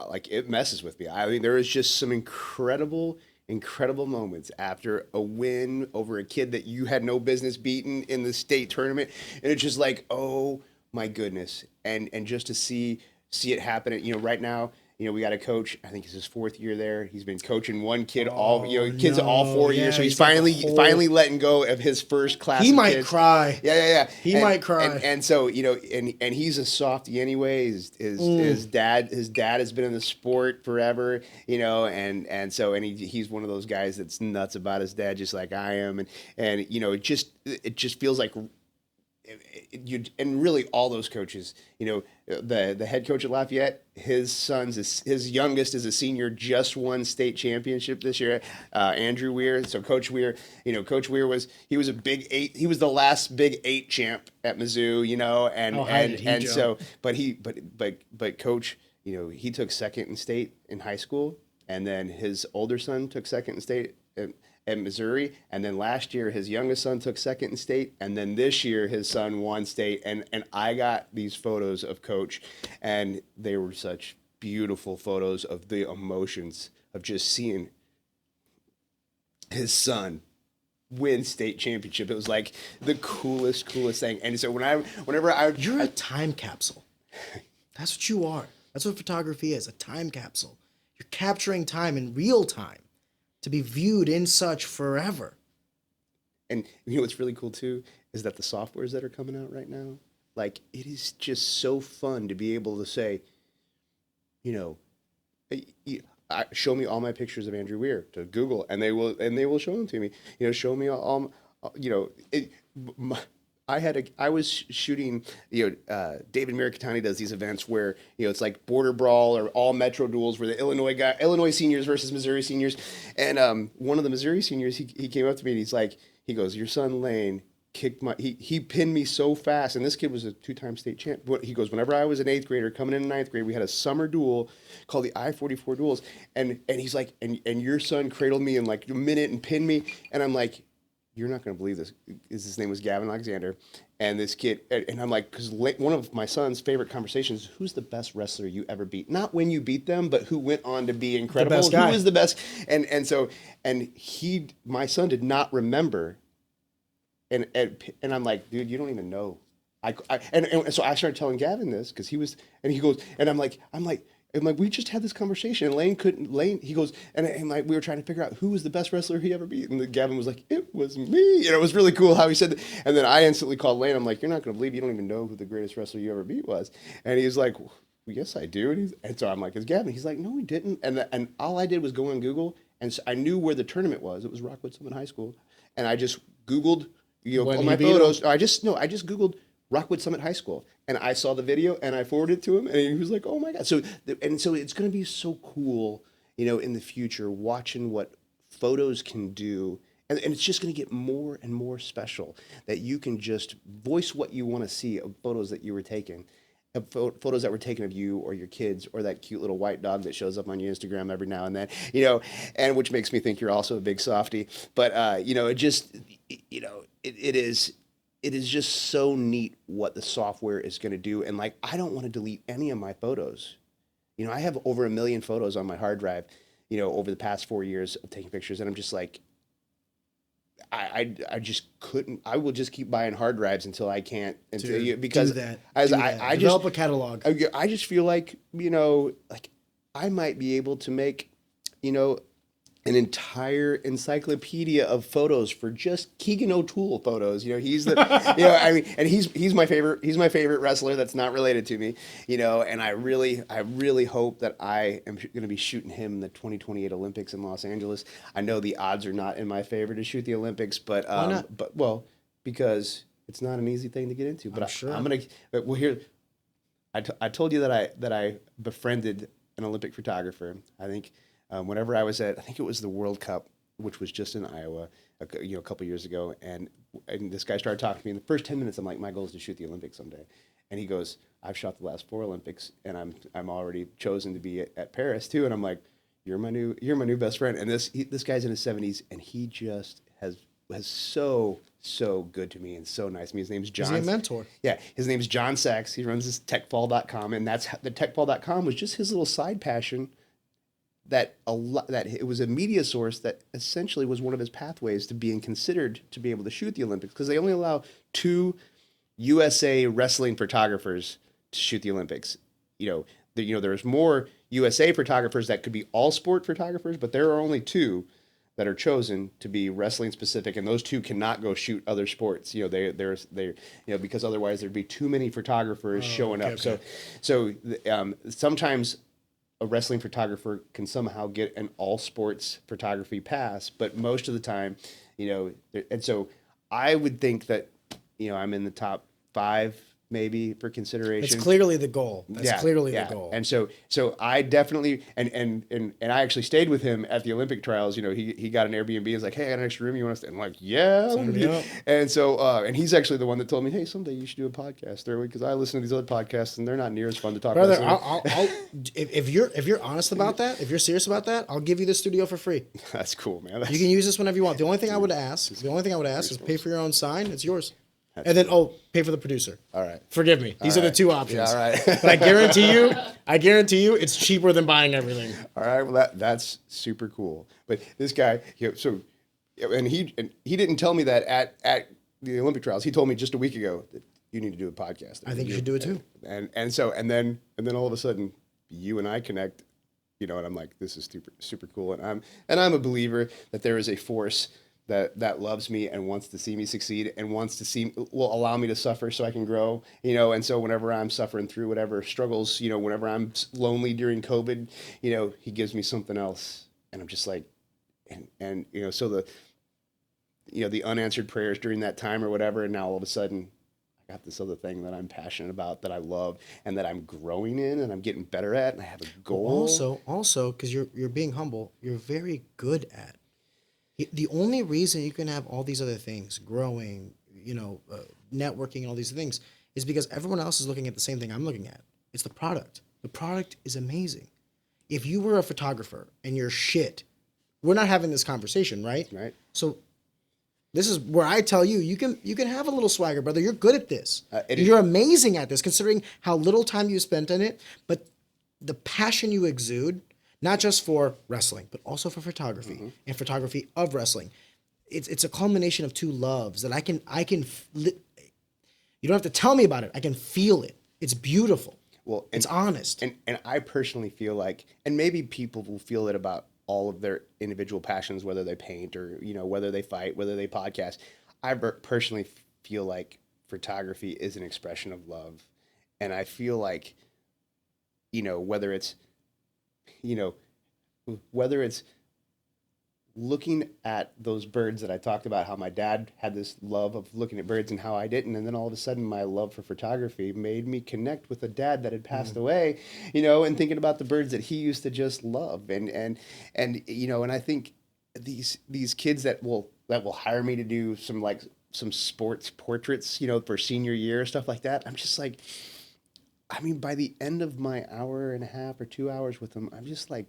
like, it messes with me. I mean, there is just some incredible moments after a win over a kid that you had no business beating in the state tournament, and it's just like, oh my goodness, and just to see it happen. Right now, we got a coach. I think it's his 4th year there. He's been coaching one kid all 4 years. So he's finally letting go of his first class. He of might kids. cry. Yeah. He might cry. And so and he's a softie anyway. His dad has been in the sport forever. He's one of those guys that's nuts about his dad, just like I am. And it just feels like. And really all those coaches, the head coach at Lafayette, his youngest is a senior, just won state championship this year, Andrew Weir. So Coach Weir, Coach Weir was a big 8. He was the last big 8 champ at Mizzou, but Coach, he took second in state in high school, and then his older son took second in state at Missouri, and then last year his youngest son took second in state, and then this year his son won state, and I got these photos of Coach, and they were such beautiful photos of the emotions of just seeing his son win state championship. It was like the coolest thing. And so you're a time capsule. That's what you are. That's what photography is, a time capsule. You're capturing time in real time, to be viewed in such forever. And what's really cool too is that the softwares that are coming out right now, like, it is just so fun to be able to say, show me all my pictures of Andrew Weir to Google, and they will show them to me. Show me all. I was shooting, David Mirikitani does these events where, it's like border brawl or all metro duels where the Illinois seniors versus Missouri seniors. And one of the Missouri seniors, he came up to me and he goes, your son Lane kicked he pinned me so fast. And this kid was a 2-time state champ. But he goes, whenever I was an 8th grader coming into 9th grade, we had a summer duel called the I-44 duels. And he's like, and your son cradled me in like a minute and pinned me. And I'm like, you're not going to believe this. His name was Gavin Alexander. And this kid, and I'm like, because one of my son's favorite conversations is, who's the best wrestler you ever beat? Not when you beat them, but who went on to be incredible. The best guy. Who is the best? And my son did not remember. And I'm like, dude, you don't even know. And so I started telling Gavin this, because he goes, and I'm like, we just had this conversation, and he goes, and like, we were trying to figure out who was the best wrestler he ever beat. And Gavin was like, it was me. It was really cool how he said that. And then I instantly called Lane. I'm like, you're not going to believe, you don't even know who the greatest wrestler you ever beat was. And he's like, well, yes, I do. And so I'm like, it's Gavin. He's like, no, he didn't. And all I did was go on Google, and so I knew where the tournament was. It was Rockwood Summit High School. And I just Googled, all my photos. I just Googled Rockwood Summit High School, and I saw the video, and I forwarded it to him, and he was like, oh my God. So it's going to be so cool, in the future, watching what photos can do. And it's just going to get more and more special, that you can just voice what you want to see of photos that you were taking, photos that were taken of you or your kids, or that cute little white dog that shows up on your Instagram every now and then, and which makes me think you're also a big softie. But, it is just so neat what the software is going to do. And like, I don't want to delete any of my photos. I have over 1 million photos on my hard drive, over the past 4 years of taking pictures, and I'm just like, I just couldn't. I will just keep buying hard drives until I can't. Because do that. as do I, that. I Develop just a catalog. I just feel like like I might be able to make an entire encyclopedia of photos for just Keegan O'Toole photos. He's the, I mean, and he's my favorite wrestler that's not related to me, and I really hope that I am going to be shooting him in the 2028 Olympics in Los Angeles. I know the odds are not in my favor to shoot the Olympics, but, Why not? because it's not an easy thing to get into, but I'm sure. I'm going to, well, here, I told you that I befriended an Olympic photographer. I think, whenever I was I think it was the World Cup, which was just in Iowa, a couple years ago, and this guy started talking to me. In the first 10 minutes, I'm like, my goal is to shoot the Olympics someday. And he goes, I've shot the last 4 Olympics, and I'm already chosen to be at Paris too. And I'm like, you're my new best friend. And this guy's in his 70s, and he just has so good to me and so nice to me. His name's John. Is he a mentor? Yeah, his name's John Sachs. He runs this techfall.com, and the techfall.com was just his little side passion. That it was a media source that essentially was one of his pathways to being considered to be able to shoot the Olympics, because they only allow 2 USA wrestling photographers to shoot the Olympics. There's more USA photographers that could be all sport photographers, but there are only 2 that are chosen to be wrestling specific, and those 2 cannot go shoot other sports. Because otherwise there'd be too many photographers showing up. Okay. So sometimes a wrestling photographer can somehow get an all sports photography pass, but most of the time, and so I would think that, I'm in the top 5 maybe for consideration. It's clearly the goal. That's clearly the goal. And so I definitely, and I actually stayed with him at the Olympic trials. He got an Airbnb. He's like, hey, I got an extra room. You want to stay? I'm like, yeah. And so, and he's actually the one that told me, hey, someday you should do a podcast, Durwood, because I listen to these other podcasts and they're not near as fun to talk Brother, about. if you're honest about that, if you're serious about that, I'll give you the studio for free. That's cool, man. You can use this whenever you want. The only thing I would ask is pay for your own sign. It's yours. That's and then, pay for the producer. All right. Forgive me. These are the 2 options. Yeah, all right. But I guarantee you, it's cheaper than buying everything. All right. Well, that's super cool. But this guy, and he didn't tell me that at the Olympic trials. He told me just a week ago that you need to do a podcast. I think you should do it too. And then all of a sudden, you and I connect, and I'm like, this is super super cool. And I'm a believer that there is a force that loves me and wants to see me succeed and will allow me to suffer so I can grow, and so whenever I'm suffering through whatever struggles, whenever I'm lonely during COVID, he gives me something else, and I'm just like, and so the unanswered prayers during that time or whatever, and now all of a sudden I got this other thing that I'm passionate about, that I love, and that I'm growing in and I'm getting better at, and I have a goal. Also, because you're being humble, you're very good at. The only reason you can have all these other things, growing, networking and all these things, is because everyone else is looking at the same thing I'm looking at. It's the product. The product is amazing. If you were a photographer and you're shit, we're not having this conversation, right? Right. So this is where I tell you, you can have a little swagger, brother. You're good at this. You're amazing at this, considering how little time you spent in it, but the passion you exude, not just for wrestling, but also for photography and photography of wrestling. It's a culmination of 2 loves that I can. You don't have to tell me about it. I can feel it. It's beautiful. Well, it's honest. And I personally feel like, and maybe people will feel it about all of their individual passions, whether they paint or whether they fight, whether they podcast. I personally feel like photography is an expression of love, and I feel like, whether it's looking at those birds that I talked about, how my dad had this love of looking at birds and how I didn't. And then all of a sudden my love for photography made me connect with a dad that had passed away, and thinking about the birds that he used to just love. And I think these kids that will hire me to do some sports portraits, for senior year, stuff like that. I'm just like, by the end of my hour and a half or 2 hours with them, I'm just like,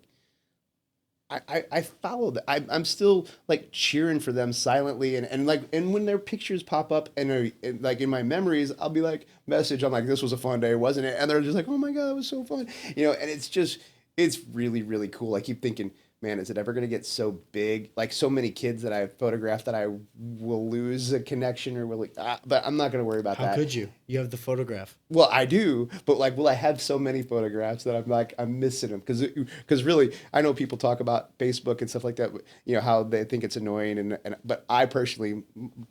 I follow that. I'm still like cheering for them silently, and when their pictures pop up and are like in my memories, I'll be like, I'm like, this was a fun day, wasn't it? And they're just like, oh my God, it was so fun, and it's really, really cool. I keep thinking, man, is it ever going to get so big? Like so many kids that I photographed that I will lose a connection or will, but I'm not going to worry about How that. could you? You have the photograph. Well, I do, but like, will I have so many photographs that I'm missing them? Because really, I know people talk about Facebook and stuff like that, how they think it's annoying, but I personally,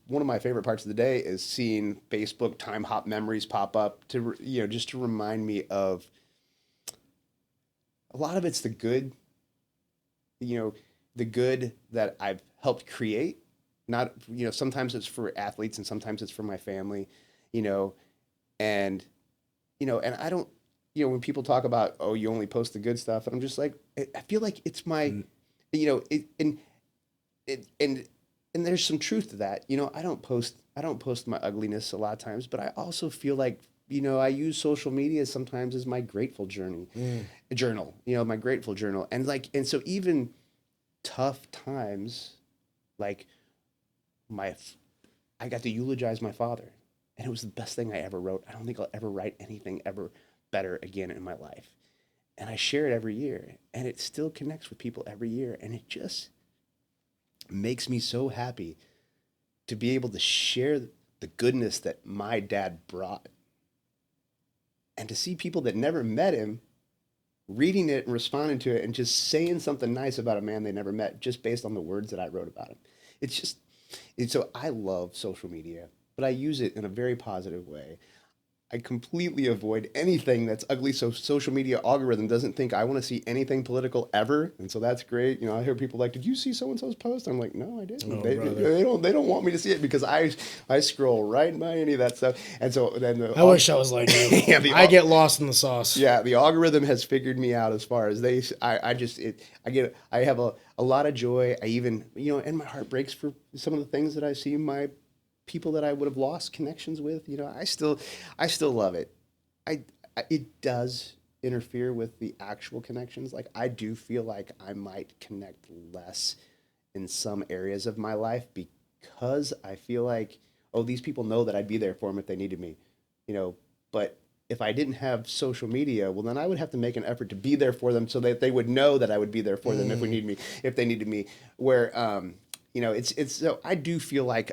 one of my favorite parts of the day is seeing Facebook time hop memories pop up to, just to remind me of a lot of it's the good, the good that I've helped create. Not, sometimes it's for athletes and sometimes it's for my family, and and I don't, when people talk about, oh, you only post the good stuff, and I'm just like, I feel like it's my, it, and there's some truth to that. I don't post my ugliness a lot of times, but I also feel like, I use social media sometimes as my grateful journal, my grateful journal. And so even tough times, like I got to eulogize my father, and it was the best thing I ever wrote. I don't think I'll ever write anything ever better again in my life. And I share it every year, and it still connects with people every year. And it just makes me so happy to be able to share the goodness that my dad brought. And to see people that never met him reading it and responding to it and just saying something nice about a man they never met just based on the words that I wrote about him. So I love social media, but I use it in a very positive way. I completely avoid anything that's ugly. So social media algorithm doesn't think I want to see anything political ever. And so that's great. I hear people like, did you see so-and-so's post? I'm like, no, I didn't. Oh, they don't want me to see it because I scroll right by any of that stuff. And so then I wish I was like you. Yeah, I get lost in the sauce. Yeah, the algorithm has figured me out as far as I have a lot of joy. I even, and my heart breaks for some of the things that I see my people that I would have lost connections with. I still love it. It does interfere with the actual connections. Like I do feel like I might connect less in some areas of my life because I feel like, oh, these people know that I'd be there for them if they needed me, but if I didn't have social media, well, then I would have to make an effort to be there for them so that they would know that I would be there for them if they needed me. Where, it's so I do feel like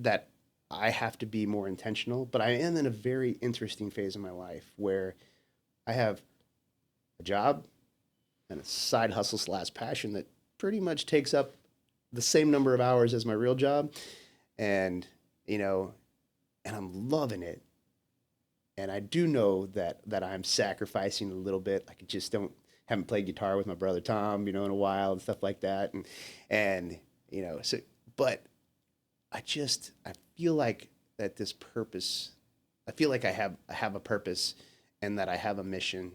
that I have to be more intentional, but I am in a very interesting phase of my life where I have a job and a side hustle / passion that pretty much takes up the same number of hours as my real job. And, and I'm loving it. And I do know that I'm sacrificing a little bit. Like I just haven't played guitar with my brother Tom, in a while and stuff like that. And so, but I feel like that this purpose, I feel like I have a purpose and that I have a mission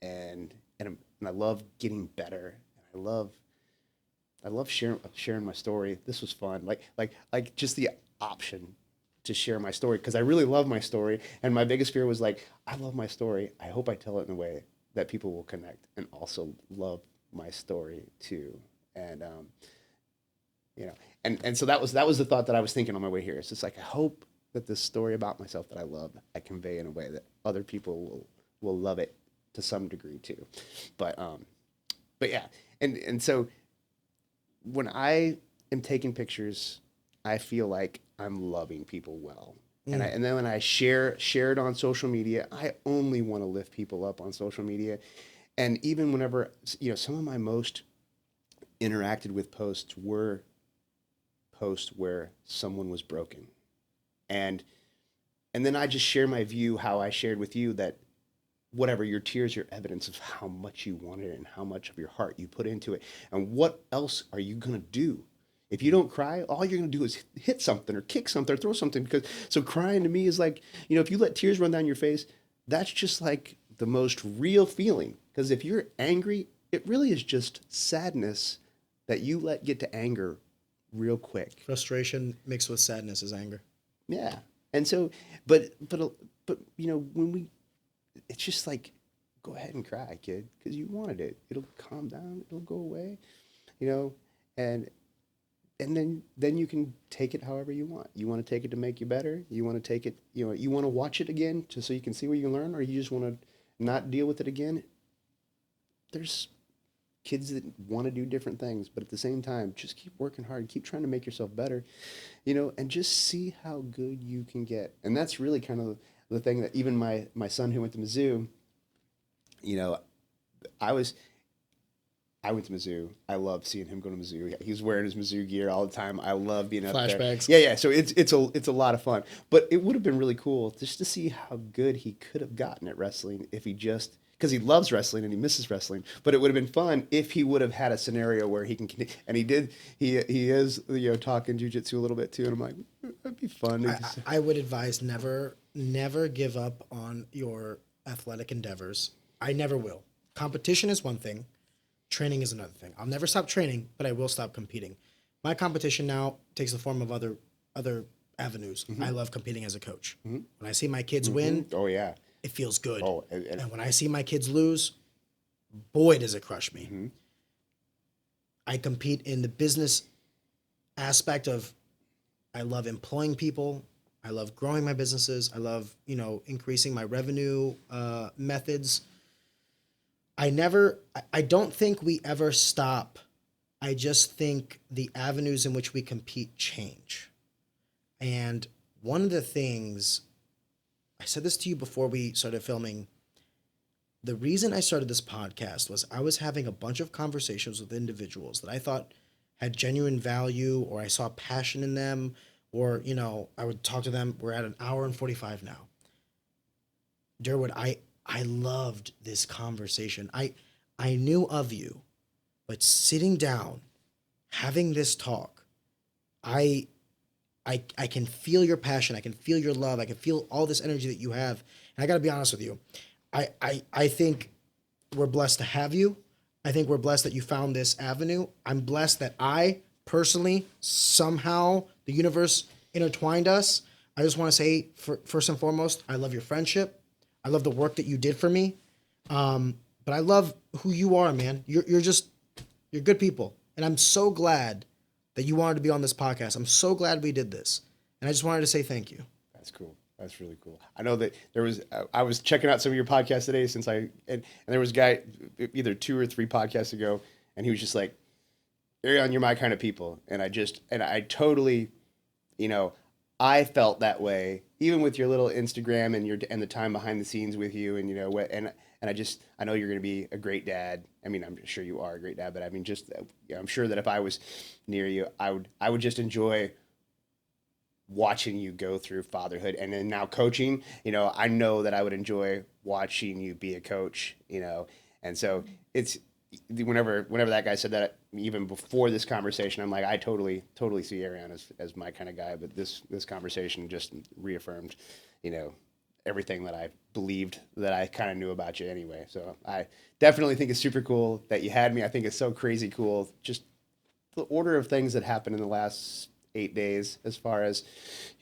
and I love getting better. And I love sharing my story. This was fun. Like just the option to share my story because I really love my story. And my biggest fear was like, I love my story. I hope I tell it in a way that people will connect and also love my story too. And, and so that was the thought that I was thinking on my way here. It's just like, I hope that this story about myself that I love, I convey in a way that other people will love it to some degree too. But yeah. And so when I am taking pictures, I feel like I'm loving people well. And then when I share it on social media, I only want to lift people up on social media. And even whenever, some of my most interacted with posts were posts where someone was broken. And then I just share my view, how I shared with you that whatever, your tears are evidence of how much you wanted it and how much of your heart you put into it. And what else are you going to do? If you don't cry, all you're going to do is hit something or kick something or throw something. So crying to me is like, if you let tears run down your face, that's just like the most real feeling. Because if you're angry, it really is just sadness that you let get to anger real quick. Frustration mixed with sadness is anger. Yeah. And so, but when it's just like, go ahead and cry, kid, because you wanted it. It'll calm down. It'll go away, and then you can take it however you want. You want to take it to make you better. You want to take it, you want to watch it again just so you can see where you can learn, or you just want to not deal with it again. kids that want to do different things, but at the same time, just keep working hard, keep trying to make yourself better, you know, and just see how good you can get. And that's really kind of the thing that even my son who went to Mizzou, you know, I went to Mizzou. I love seeing him go to Mizzou. He's wearing his Mizzou gear all the time. I love being up there. Flashbacks. Yeah. So it's a lot of fun. But it would have been really cool just to see how good he could have gotten at wrestling if he just, because he loves wrestling and he misses wrestling. But it would have been fun if he would have had a scenario where he can, and he did. He is, you know, talking jiu-jitsu a little bit too. And I'm like, that'd be fun. I would advise never give up on your athletic endeavors. I never will. Competition is one thing. Training is another thing. I'll never stop training, but I will stop competing. My competition now takes the form of other avenues. Mm-hmm. I love competing as a coach. Mm-hmm. When I see my kids win, oh yeah, it feels good. Oh, and when I see my kids lose, boy, does it crush me. Mm-hmm. I compete in the business aspect of, I love employing people. I love growing my businesses. I love, you know, increasing my revenue methods. I don't think we ever stop. I just think the avenues in which we compete change. And one of the things, I said this to you before we started filming, the reason I started this podcast was I was having a bunch of conversations with individuals that I thought had genuine value, or I saw passion in them, or, you know, I would talk to them. We're at 1 hour and 45 now. Durwood, I loved this conversation. I knew of you, but sitting down, having this talk, I can feel your passion. I can feel your love. I can feel all this energy that you have. And I got to be honest with you. I think we're blessed to have you. I think we're blessed that you found this avenue. I'm blessed that I personally, somehow, the universe intertwined us. I just want to say, first and foremost, I love your friendship. I love the work that you did for me. But I love who you are, man. You're good people. And I'm so glad that you wanted to be on this podcast. I'm so glad we did this. And I just wanted to say thank you. That's cool. That's really cool. I know that I was checking out some of your podcasts today and there was a guy either 2 or 3 podcasts ago, and he was just like, Erion, you're my kind of people. And I totally, you know, I felt that way, even with your little Instagram and the time behind the scenes with you, and, you know, and I know you're going to be a great dad. I mean, I'm sure you are a great dad, but I mean, just, you know, I'm sure that if I was near you, I would just enjoy watching you go through fatherhood, and then now coaching. You know, I know that I would enjoy watching you be a coach, you know, and so it's, whenever that guy said that, even before this conversation, I'm like, I totally see Erion as my kind of guy. But this conversation just reaffirmed, you know, everything that I believed that I kind of knew about you anyway. So I definitely think it's super cool that you had me. I think it's so crazy cool, just the order of things that happened in the last 8 days, as far as,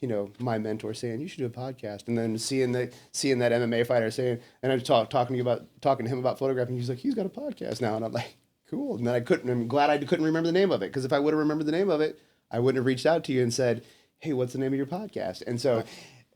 you know, my mentor saying you should do a podcast, and then seeing that MMA fighter saying, and I'm talking to him about photographing. He's like, he's got a podcast now, and I'm like, cool. And then I'm glad I couldn't remember the name of it, because if I would have remembered the name of it, I wouldn't have reached out to you and said, hey, what's the name of your podcast? And so,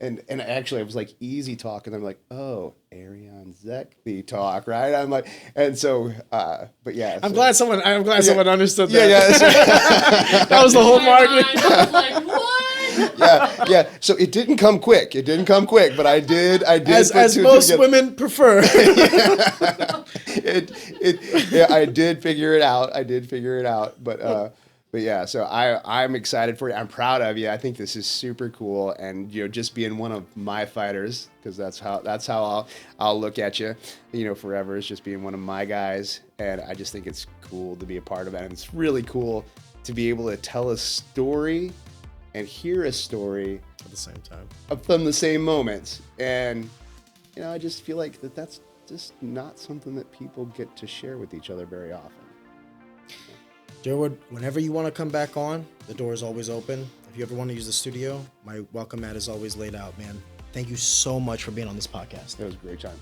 and actually I was like, Easy Talk, and I'm like, oh, Erion Zekby Talk, right? I'm like, and so, but yeah. I'm glad someone understood that. Yeah. That was the whole marketing. I was like, what? Yeah. So it didn't come quick, but I did. As most women prefer. I did figure it out. But yeah, so I'm excited for you. I'm proud of you. I think this is super cool, and, you know, just being one of my fighters, because that's how I'll look at you, you know, forever, is just being one of my guys. And I just think it's cool to be a part of it, and it's really cool to be able to tell a story and hear a story at the same time from the same moments. And, you know, I just feel like that's just not something that people get to share with each other very often. Durwood, whenever you want to come back on, the door is always open. If you ever want to use the studio, my welcome mat is always laid out, man. Thank you so much for being on this podcast. It was a great time.